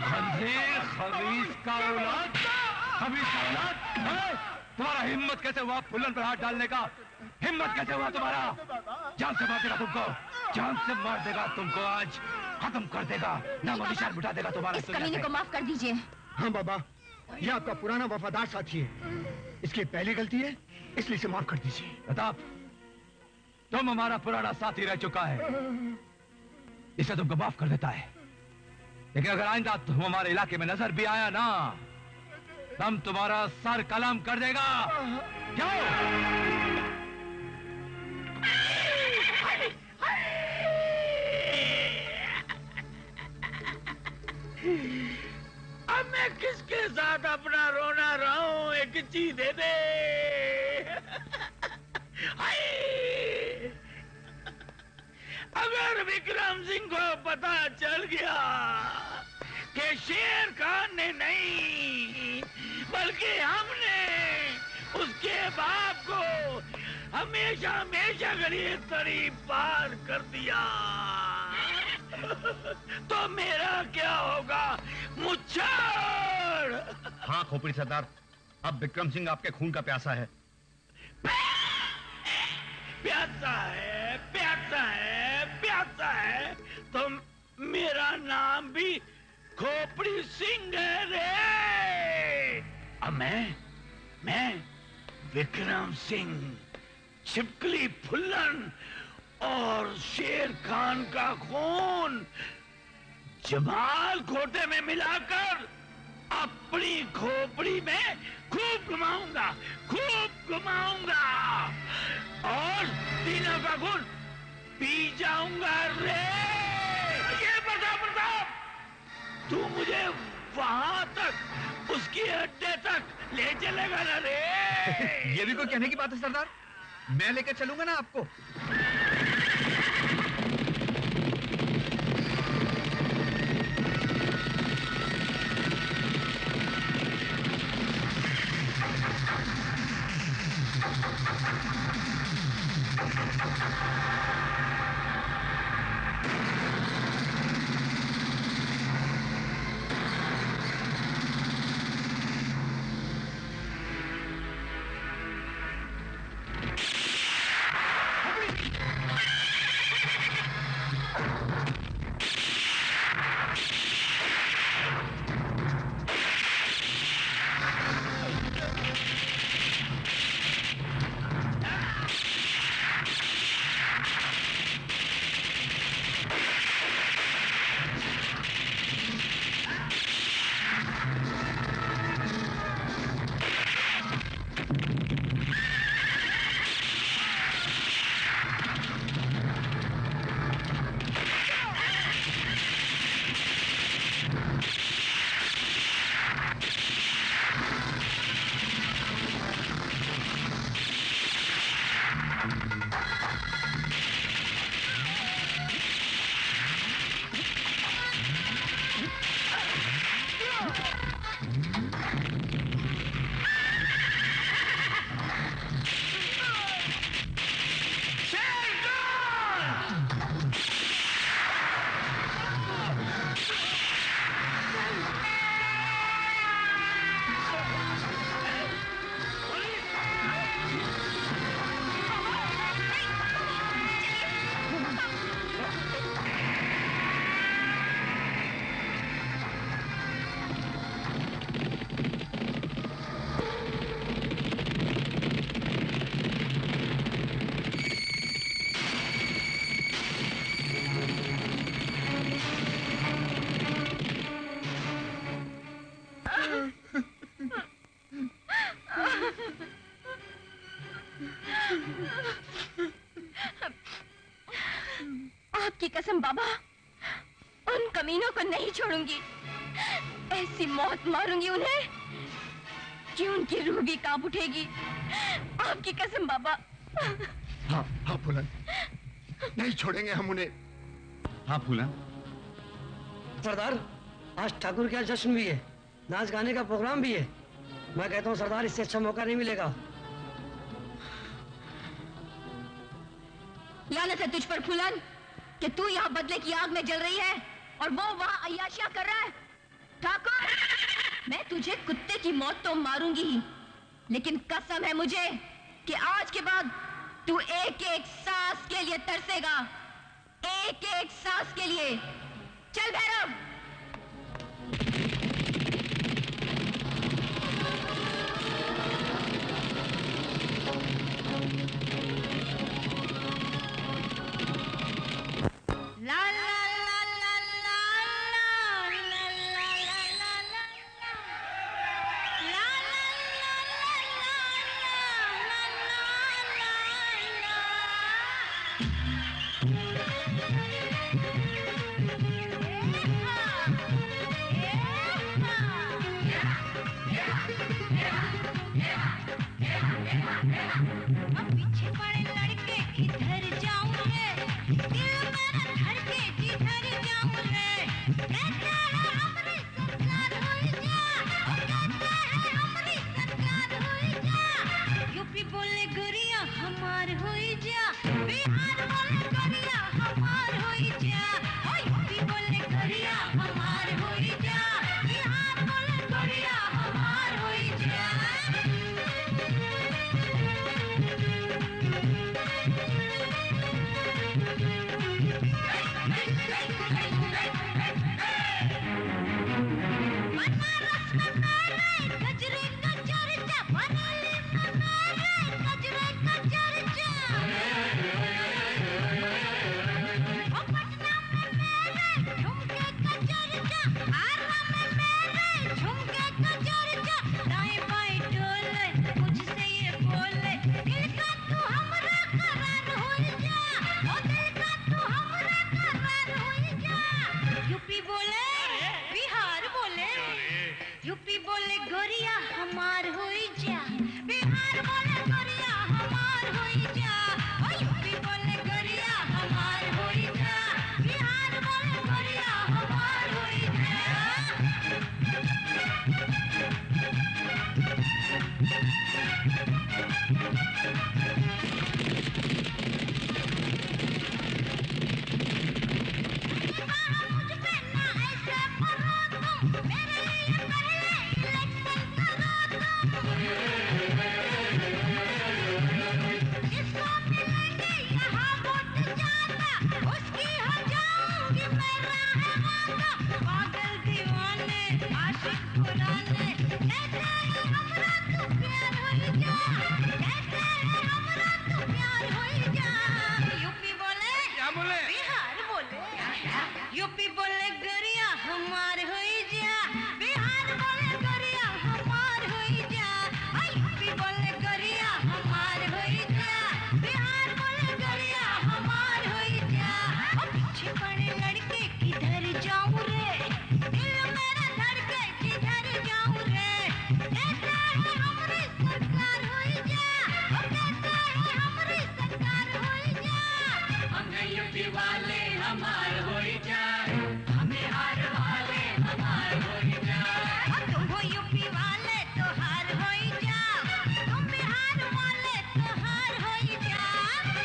Speaker 10: खंजीर खबीस का औलाद, खबीस का औलाद, तुम्हारा हिम्मत कैसे हुआ फुलन पर हाथ डालने का? हिम्मत कैसे हुआ तुम्हारा? जान से मार देगा तुमको, जान से मार देगा तुमको, आज खत्म कर देगा, नाम निशान मिटा देगा तुम्हारा।
Speaker 8: इस कमीने को माफ कर दीजिए।
Speaker 7: हाँ बाबा, ये आपका पुराना वफादार साथी है, इसकी पहली गलती है, इसलिए इसे माफ कर दीजिए।
Speaker 10: प्रताप, तुम हमारा पुराना साथी रह चुका है, इसे तुमको माफ कर देता है, लेकिन अगर आइंदा तुम हमारे इलाके में नजर भी आया ना, हम तुम्हारा सर कलम कर देगा। जाओ।
Speaker 6: अब मैं किसके साथ अपना रोना रहूं? एक चीज दे दे। अगर विक्रम सिंह को पता चल गया कि शेर खान ने नहीं बल्कि हमने उसके बाप को हमेशा हमेशा गली तड़ी पार कर दिया, तो मेरा क्या होगा? मुच्छड़।
Speaker 9: हाँ खोपड़ी सरदार, अब विक्रम सिंह आपके खून का प्यासा है।
Speaker 6: प्यासा है, प्यासा है, प्यासा है, तो मेरा नाम भी खोपड़ी सिंह है रे। अब मैं विक्रम सिंह, छिपकली फुल्लन और शेर खान का खून जमाल खोटे में मिलाकर अपनी खोपड़ी में खूब घुमाऊंगा, खूब घुमाऊंगा और तीनों का खून पी जाऊंगा रे। ये प्रताप, तू मुझे वहां तक, उसकी अड्डे तक ले चलेगा ना रे?
Speaker 11: ये भी कोई कहने की बात है सरदार, मैं लेकर चलूंगा ना आपको।
Speaker 8: आपकी कसम बाबा, उन कमीनों को नहीं छोड़ूंगी। ऐसी मौत मारूंगी उन्हें कि उनकी रूह भी कांप उठेगी। आपकी कसम बाबा।
Speaker 7: हाँ फूलन, नहीं छोड़ेंगे हम उन्हें।
Speaker 9: हाँ फूलन।
Speaker 12: सरदार, आज ठाकुर के यहाँ जश्न भी है, नाच गाने का प्रोग्राम भी है। मैं कहता हूँ सरदार, इससे अच्छा मौका नहीं मिलेगा।
Speaker 8: लानत है तुझ पर फूलन, कि तू यहाँ बदले की आग में जल रही है और वो वहाँ अय्याशियां कर रहा है? ठाकुर, मैं तुझे कुत्ते की मौत तो मारूंगी ही, लेकिन कसम है मुझे कि आज के बाद तू एक एक सांस के लिए तरसेगा, एक एक सांस के लिए। चल भैरव। ला ला ला ला ला पीछे पड़े लड़के किधर जाऊं रे, दिल मेरा धड़के जिधर जाऊं रे। कहते हैं हमारी सरकार हुई जा, कहते हैं हमारी सरकार हुई जा। यूपी बोले गुरिया हमार हुई जा, बिहार बोले गुरिया हमार हुई जा। ओ यूपी बोले गुरिया हमार हुई जा, बिहार बोले गुरिया हमार हुई जा। बनारस में मेरे गजरे का चर्चा, बरेली में मेरे गजरे का चर्चा। ओ पटना में मेरे झुमके का चर्चा, आरा में मेरे झुमके का चर्चा। दाएं बाएं डोले मुझसे ये बोले, दिल का तू हमरा करार हुई जा, ओ दिल का तू हमरा करार हुई जा। यूपी बोले बिहार बोले, यूपी बोले गोरिया हमार हुई जा, बिहार बोले गोरिया हमार हुई जा। ओ यूपी बोले गोरिया हमार हुई जा, बिहार बोले गोरिया हमार हुई जिसको मिलेंगे यहाँ वोट जाता, उसकी हो जाऊंगी मैं रहवाता। पागल दीवाने आशिक पुराने कहते हैं हमरा तू प्यार हुई जा, कहते हैं हमरा तू प्यार हुई जा। यूपी बोले क्या बोले, बिहार बोले, यूपी बोले गरिया हमार हुई जा, बिहार बोले गरिया हमार हुई जा। यूपी बोले गरिया हमार हुई जा, बिहार बोले गरिया हमार हुई जा। ओ पीछे पड़े लड़के किधर जाऊं रे, दिल मेरा धड़के किधर जाऊं रे। कहते हैं हमारी सरकार हुई जा, ओ कहते हैं हमारी सरकार हुई जा। हमें यूपी वाले हमार हुई जा, हमें हार वाले हमार हुई जा। तुम हो यूपी वाले तो हार होई जा, तुम बिहार वाले तो हार होई जा।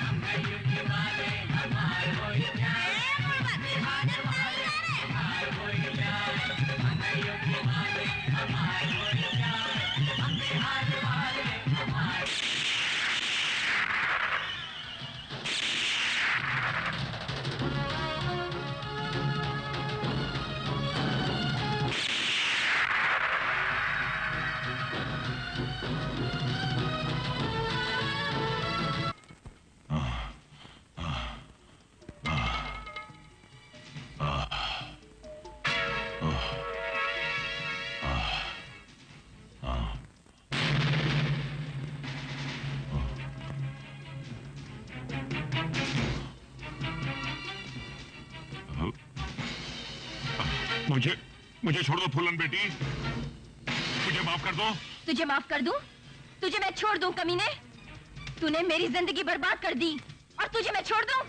Speaker 8: हमें यूपी वाले हमार होई जा, बिहार वाले हमार होई जा। हमें यूपी वाले हमार होई जा, हम बिहार वाले हमार।
Speaker 2: मुझे छोड़ दो फूलन बेटी, मुझे माफ कर दो।
Speaker 8: तुझे माफ कर दूं? तुझे मैं छोड़ दूं कमीने? तूने मेरी जिंदगी बर्बाद कर दी और तुझे मैं छोड़ दूं?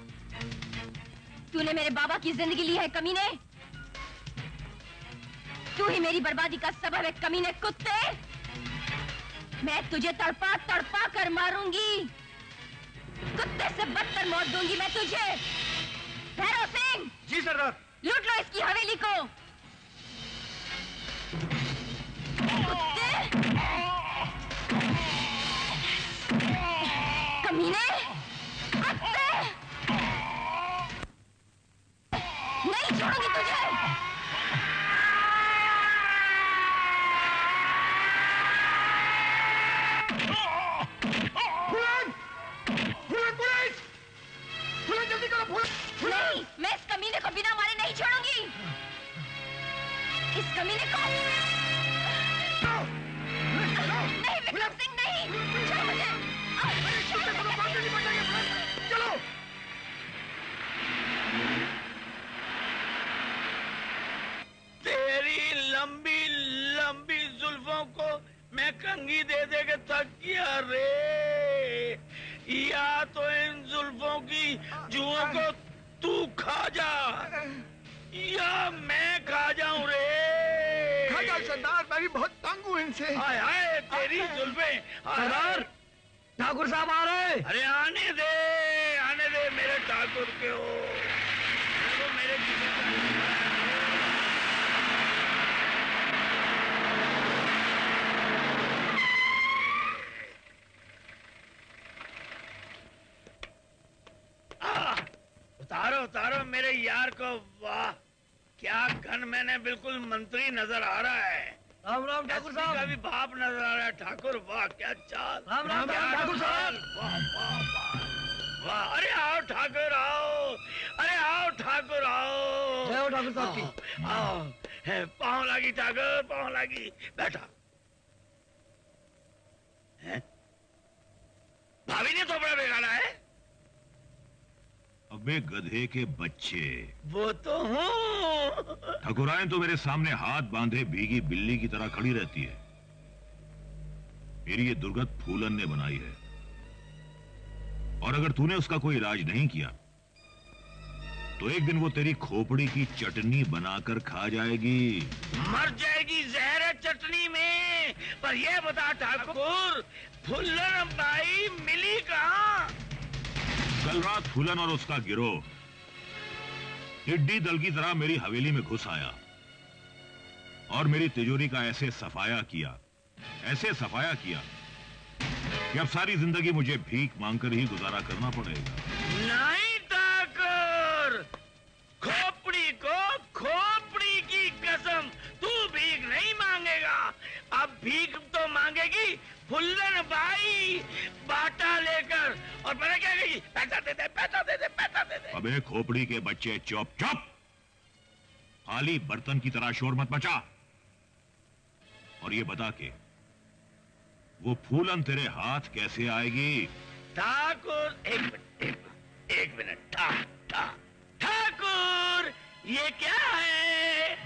Speaker 8: तूने मेरे बाबा की जिंदगी ली है कमीने, तू ही मेरी बर्बादी का सबब है कमीने कुत्ते। मैं तुझे तड़पा तड़पा कर मारूंगी, कुत्ते से बदतर मौत दूंगी मैं तुझे। भैरव सिंह,
Speaker 7: जी सरदार।
Speaker 8: लूट लो इसकी हवेली को। कमीने, नहीं छोड़ूंगी तुझे।
Speaker 7: जल्दी करो।
Speaker 8: नहीं, मैं इस कमीने को बिना मारे नहीं छोड़ूंगी। इस कमीने को नहीं, विक्रम सिंह नहीं, छोड़ मुझे।
Speaker 7: चलो।
Speaker 6: तेरी लंबी लंबी जुल्फों को मैं कंघी दे दे के थक गया रे। या तो इन जुल्फों की जुओं को तू खा जा या मैं खा जाऊं रे।
Speaker 7: खा जा सरदार, मैं भी बहुत तंग हूँ इनसे।
Speaker 6: हाय हाय तेरी जुल्फें।
Speaker 12: सरदार, ठाकुर साहब आ रहे।
Speaker 6: अरे आने दे मेरे ठाकुर के हो। मेरे उतारो मेरे यार को। वाह क्या गन, मैंने बिल्कुल मंत्री नजर आ रहा है।
Speaker 12: राम राम ठाकुर साहब।
Speaker 6: का भी बाप नजर आ रहा है। ठाकुर वाह क्या चाल।
Speaker 12: राम राम ठाकुर साहब।
Speaker 6: वाह वाह वाह वाह। अरे आओ ठाकुर आओ, अरे आओ ठाकुर आओ।
Speaker 12: जय हो ठाकुर साहब की।
Speaker 6: आओ, पाँव लागी ठाकुर, पाँव लागी। बैठा। भाभी ने थोपड़ा बिगाड़ा है।
Speaker 2: अबे गधे के बच्चे,
Speaker 6: वो तो हूँ।
Speaker 2: ठकुराइन तो मेरे सामने हाथ बांधे भीगी बिल्ली की तरह खड़ी रहती है। मेरी ये दुर्गत फूलन ने बनाई है, और अगर तूने उसका कोई इलाज नहीं किया तो एक दिन वो तेरी खोपड़ी की चटनी बनाकर खा जाएगी।
Speaker 6: मर जाएगी जहर है चटनी में। पर ये बता ठाकुर, फुल्लन बाई मिली कहाँ?
Speaker 2: कल रात फूलन और उसका गिरोह टिड्डी दल की तरह मेरी हवेली में घुस आया और मेरी तिजोरी का ऐसे सफाया किया कि अब सारी जिंदगी मुझे भीख मांगकर ही गुजारा करना पड़ेगा।
Speaker 6: नहीं ठाकुर, खोपड़ी की कसम, तू भीख नहीं मांगेगा। अब भीख तो मांगेगी फुल्लन बाई बाटा लेकर। और पता क्या कही? पैसा दे दे, पैसा दे दे, पैसा दे दे।
Speaker 2: अबे खोपड़ी के बच्चे चुप चुप, खाली बर्तन की तरह शोर मत मचा। और ये बता के वो फूलन तेरे हाथ कैसे आएगी?
Speaker 6: ठाकुर एक मिनट। ठाकुर ये क्या है?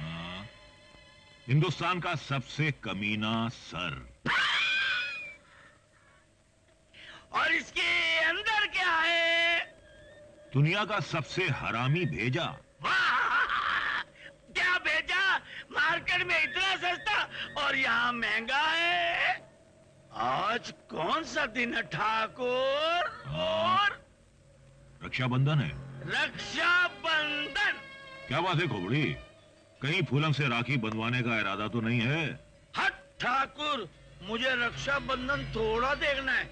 Speaker 2: हिंदुस्तान का सबसे कमीना सर।
Speaker 6: और इसके अंदर क्या है?
Speaker 2: दुनिया का सबसे हरामी भेजा।
Speaker 6: वाह क्या भेजा? मार्केट में इतना सस्ता और यहाँ महंगा है। आज कौन सा दिन है ठाकुर? और
Speaker 2: रक्षाबंधन है।
Speaker 6: रक्षाबंधन?
Speaker 2: क्या बात है खोपड़ी, कहीं फूलन से राखी बंधवाने का इरादा तो नहीं है?
Speaker 6: हट ठाकुर, मुझे रक्षाबंधन थोड़ा देखना है।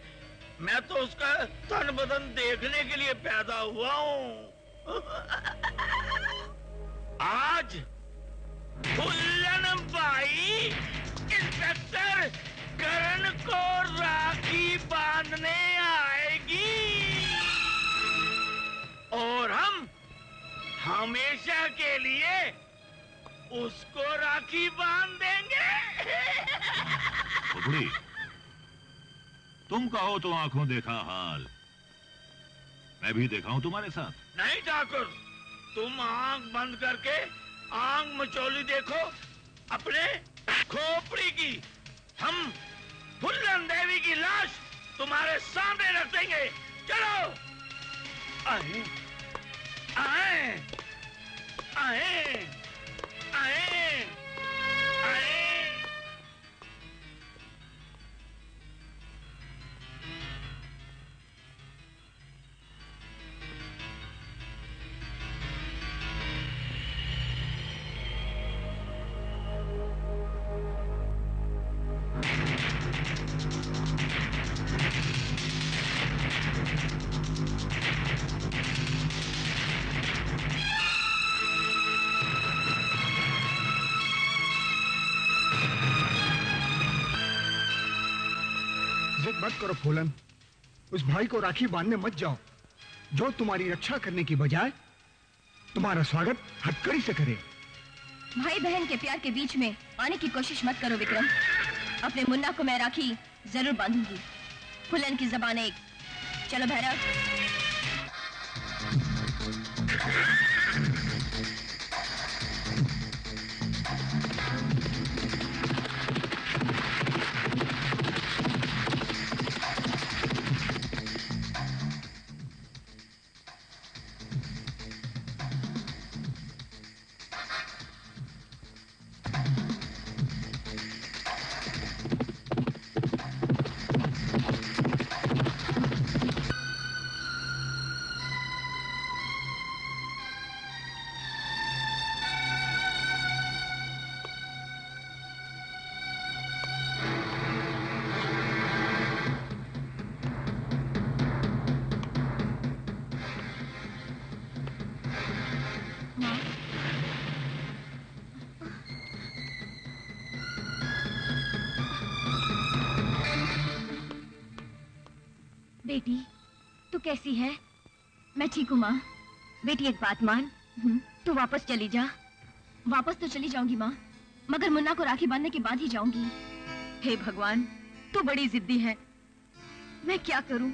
Speaker 6: मैं तो उसका तन बदन देखने के लिए पैदा हुआ हूँ। आज फुल्लन बाई इंस्पेक्टर करण को राखी बांधने आएगी और हम हमेशा के लिए उसको राखी बांध देंगे।
Speaker 2: खोपड़ी, तुम कहो तो आंखों देखा हाल, मैं भी देखा हूं तुम्हारे साथ।
Speaker 6: नहीं ठाकुर, तुम आंख बंद करके आंख मचौली देखो अपने खोपड़ी की। हम फुल्लन देवी की लाश तुम्हारे सामने रख देंगे। चलो। आए आए आए आए आए।
Speaker 7: मत करो फूलन। उस भाई को राखी बांधने मत जाओ जो तुम्हारी रक्षा करने की बजाय तुम्हारा स्वागत हथकड़ी से करे।
Speaker 8: भाई बहन के प्यार के बीच में आने की कोशिश मत करो विक्रम। अपने मुन्ना को मैं राखी जरूर बांधूंगी। फूलन की जबान एक। चलो भैरव। बेटी तू कैसी है? मैं ठीक हूँ माँ। बेटी एक बात मान, तू वापस चली जा। वापस तो चली जाऊंगी माँ, मगर मुन्ना को राखी बांधने के बाद ही जाऊंगी। हे भगवान, तू बड़ी जिद्दी है, मैं क्या करूं?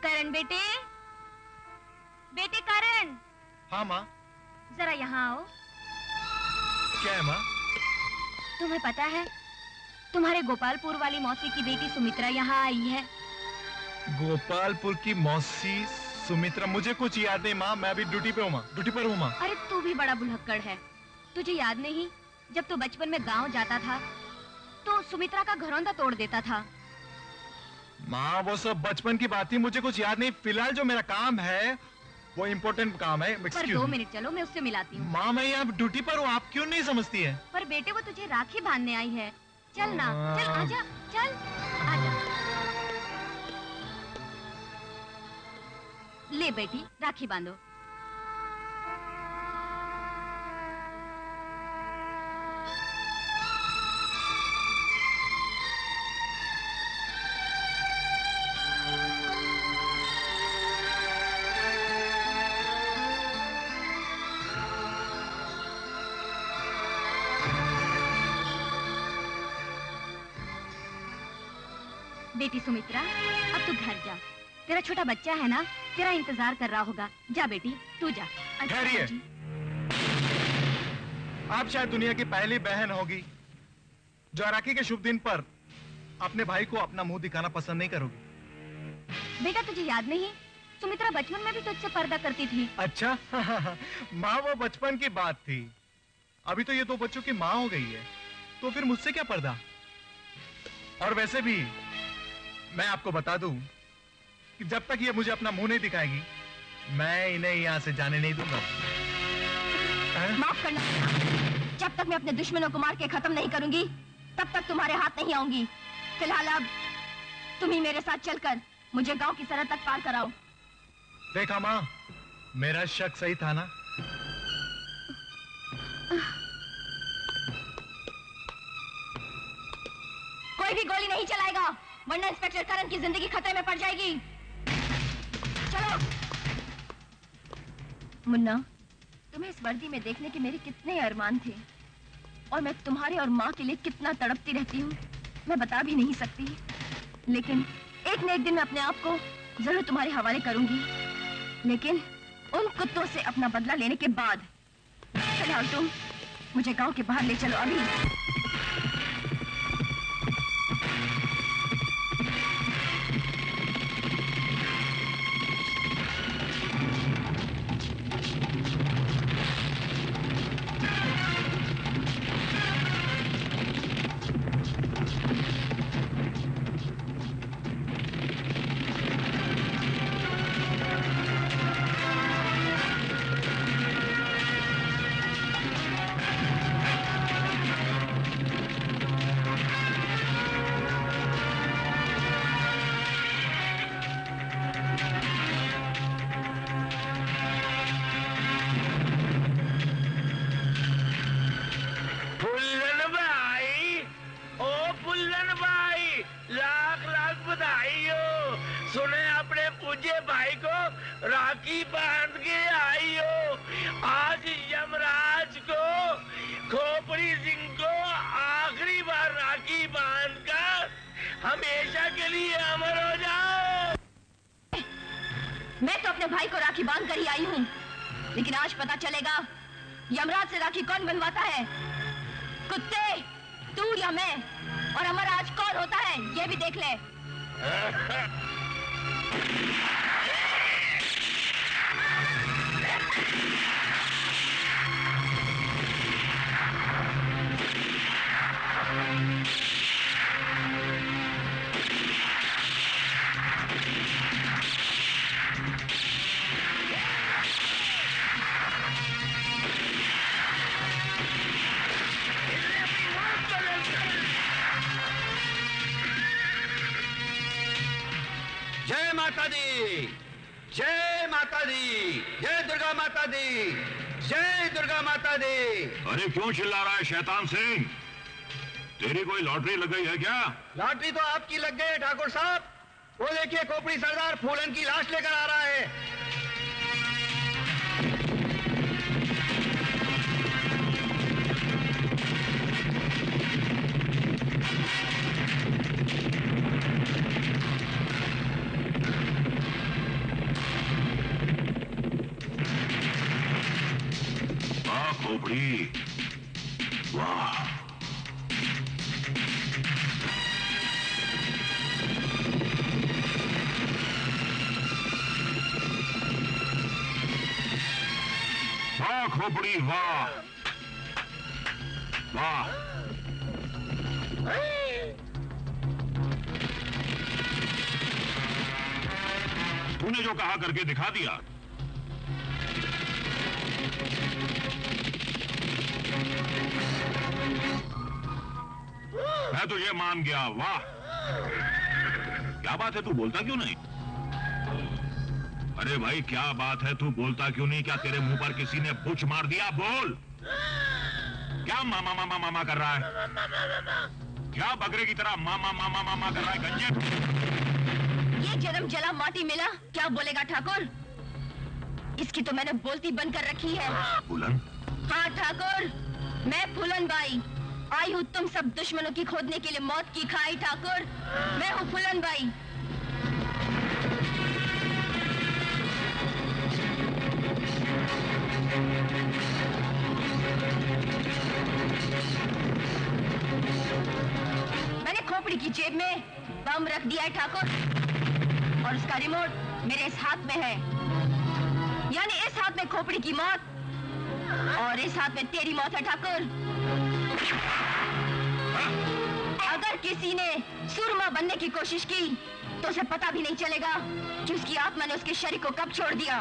Speaker 8: करण बेटे, बेटे करण।
Speaker 16: हाँ माँ।
Speaker 8: जरा यहाँ आओ।
Speaker 16: क्या है माँ?
Speaker 8: तुम्हें पता है तुम्हारे गोपालपुर वाली मौसी की बेटी सुमित्रा यहाँ आई है।
Speaker 16: गोपालपुर की मौसी सुमित्रा? मुझे कुछ याद नहीं माँ, मैं अभी ड्यूटी पे हूँ माँ, ड्यूटी पर हूँ माँ।
Speaker 8: अरे तू भी बड़ा भुलक्कड़ है, तुझे याद नहीं जब तू बचपन में गांव जाता था तो सुमित्रा का घरौंदा तोड़ देता था।
Speaker 16: माँ वो सब बचपन की बात थी, मुझे कुछ याद नहीं। फिलहाल जो मेरा काम है वो इम्पोर्टेंट काम है।
Speaker 8: पर 2 मिनट चलो, मैं उससे मिलाती हूँ।
Speaker 16: माँ मैं यहाँ ड्यूटी पर हूँ, आप क्यों नहीं समझती है?
Speaker 8: पर बेटे वो तुझे राखी बांधने आई है। चल ना, चल आजा, चल आजा। ले बेटी राखी बांधो। बेटी सुमित्रा, अब तू घर जा। तेरा छोटा बच्चा है ना, तेरा इंतजार कर रहा होगा। जा बेटी, तू जा।
Speaker 16: ठहरिए। आप शायद दुनिया की पहली बहन होगी जो राखी के शुभ दिन पर अपने भाई को अपना मुंह दिखाना पसंद नहीं करोगी।
Speaker 8: बेटा तुझे याद नहीं, सुमित्रा बचपन में भी तुझसे पर्दा करती थी।
Speaker 16: अच्छा माँ वो बचपन की बात थी, अभी तो ये 2 बच्चों की माँ हो गई है, तो फिर मुझसे क्या पर्दा। और वैसे भी मैं आपको बता दूं कि जब तक ये मुझे अपना मुंह नहीं दिखाएगी मैं इन्हें यहाँ से जाने नहीं दूंगा।
Speaker 8: माफ करना, जब तक मैं अपने दुश्मनों को मार के खत्म नहीं करूंगी तब तक तुम्हारे हाथ नहीं आऊंगी। फिलहाल अब तुम ही मेरे साथ चलकर मुझे गांव की सरहद तक पार कराओ।
Speaker 16: देखा माँ, मेरा शक सही था ना।
Speaker 8: कोई भी गोली नहीं चलाएगा वरना इंस्पेक्टर करण की जिंदगी खतरे में पड़ जाएगी। चलो। मुन्ना, तुम्हें इस वर्दी में देखने के मेरे कितने अरमान थे और मैं तुम्हारे और माँ के लिए कितना तड़पती रहती हूँ मैं बता भी नहीं सकती। लेकिन एक न एक दिन मैं अपने आप को जरूर तुम्हारे हवाले करूंगी, लेकिन उन कुत्तों से अपना बदला लेने के बाद। फिलहाल तुम मुझे गांव के बाहर ले चलो अभी।
Speaker 6: बधाई हो। सुने अपने पूज्य भाई को राखी बांध के आई हो। आज यमराज को खोपड़ी सिंह को आखिरी बार राखी बांध कर हमेशा के लिए अमर हो जाओ।
Speaker 8: मैं तो अपने भाई को राखी बांध कर ही आई हूँ, लेकिन आज पता चलेगा यमराज से राखी कौन बनवाता है। कुत्ते, तू या मैं, और अमर आज कौन होता है ये भी देख ले।
Speaker 9: जय माता दी, जय माता दी, जय दुर्गा माता दी, जय दुर्गा माता दी।
Speaker 2: अरे क्यों चिल्ला रहा है शैतान सिंह? तेरी कोई लॉटरी लग गई है क्या?
Speaker 11: लॉटरी तो आपकी लग गई है ठाकुर साहब। वो देखिए खोपड़ी सरदार फूलन की लाश लेकर आ रहा है।
Speaker 2: वाह खोपड़ी, वाह। वाह खोपड़ी, वाह वाह। तूने जो कहा करके दिखा दिया। मैं तो ये मान गया। वाह, क्या बात है, तू बोलता क्यों नहीं? अरे भाई क्या बात है, तू बोलता क्यों नहीं? क्या तेरे मुंह पर किसी ने बुच मार दिया? बोल, क्या मामा मामा मामा कर रहा है? क्या बकरे की तरह मामा मामा मामा कर रहा है? गंजे,
Speaker 8: ये जन्म जला माटी मिला, क्या बोलेगा ठाकुर? इसकी तो मैंने बोलती बंद कर रखी है।
Speaker 2: फूलन?
Speaker 8: हाँ ठाकुर, मैं फूलन बाई आई हूँ तुम सब दुश्मनों की खोदने के लिए मौत की खाई। ठाकुर, मैं हूँ फूलन बाई। मैंने खोपड़ी की जेब में बम रख दिया है ठाकुर, और उसका रिमोट मेरे इस हाथ में है। यानी इस हाथ में खोपड़ी की मौत और इस हाथ में तेरी मौत है ठाकुर। अगर किसी ने सुरमा बनने की कोशिश की तो उसे पता भी नहीं चलेगा कि उसकी आत्मा ने उसके शरीर को कब छोड़ दिया।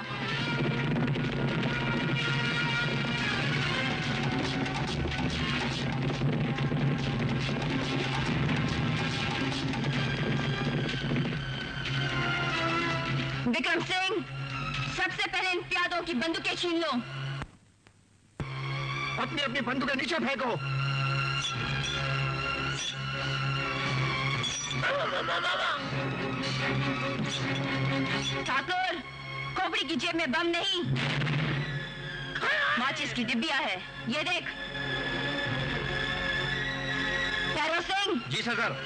Speaker 8: विक्रम सिंह, सबसे पहले इन प्यादों की बंदूकें छीन लो।
Speaker 11: अपनी अपनी बंदूकें नीचे फेंको।
Speaker 8: ठाकुर, खोपड़ी की जेब में बम नहीं, माचिस की डिब्बिया है, ये देख। भैरव सिंह।
Speaker 9: जी सरदार।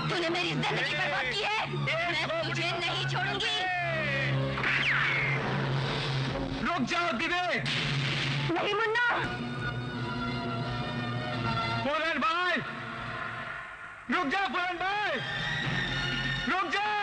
Speaker 8: तूने मेरी जिंदगी बर्बाद की है, मैं तुझे नहीं छोड़ूंगी।
Speaker 12: रुक जाओ विवेक।
Speaker 8: नहीं मुन्ना।
Speaker 12: फूलन भाई, रुक जाओ फूलन भाई, रुक जाओ।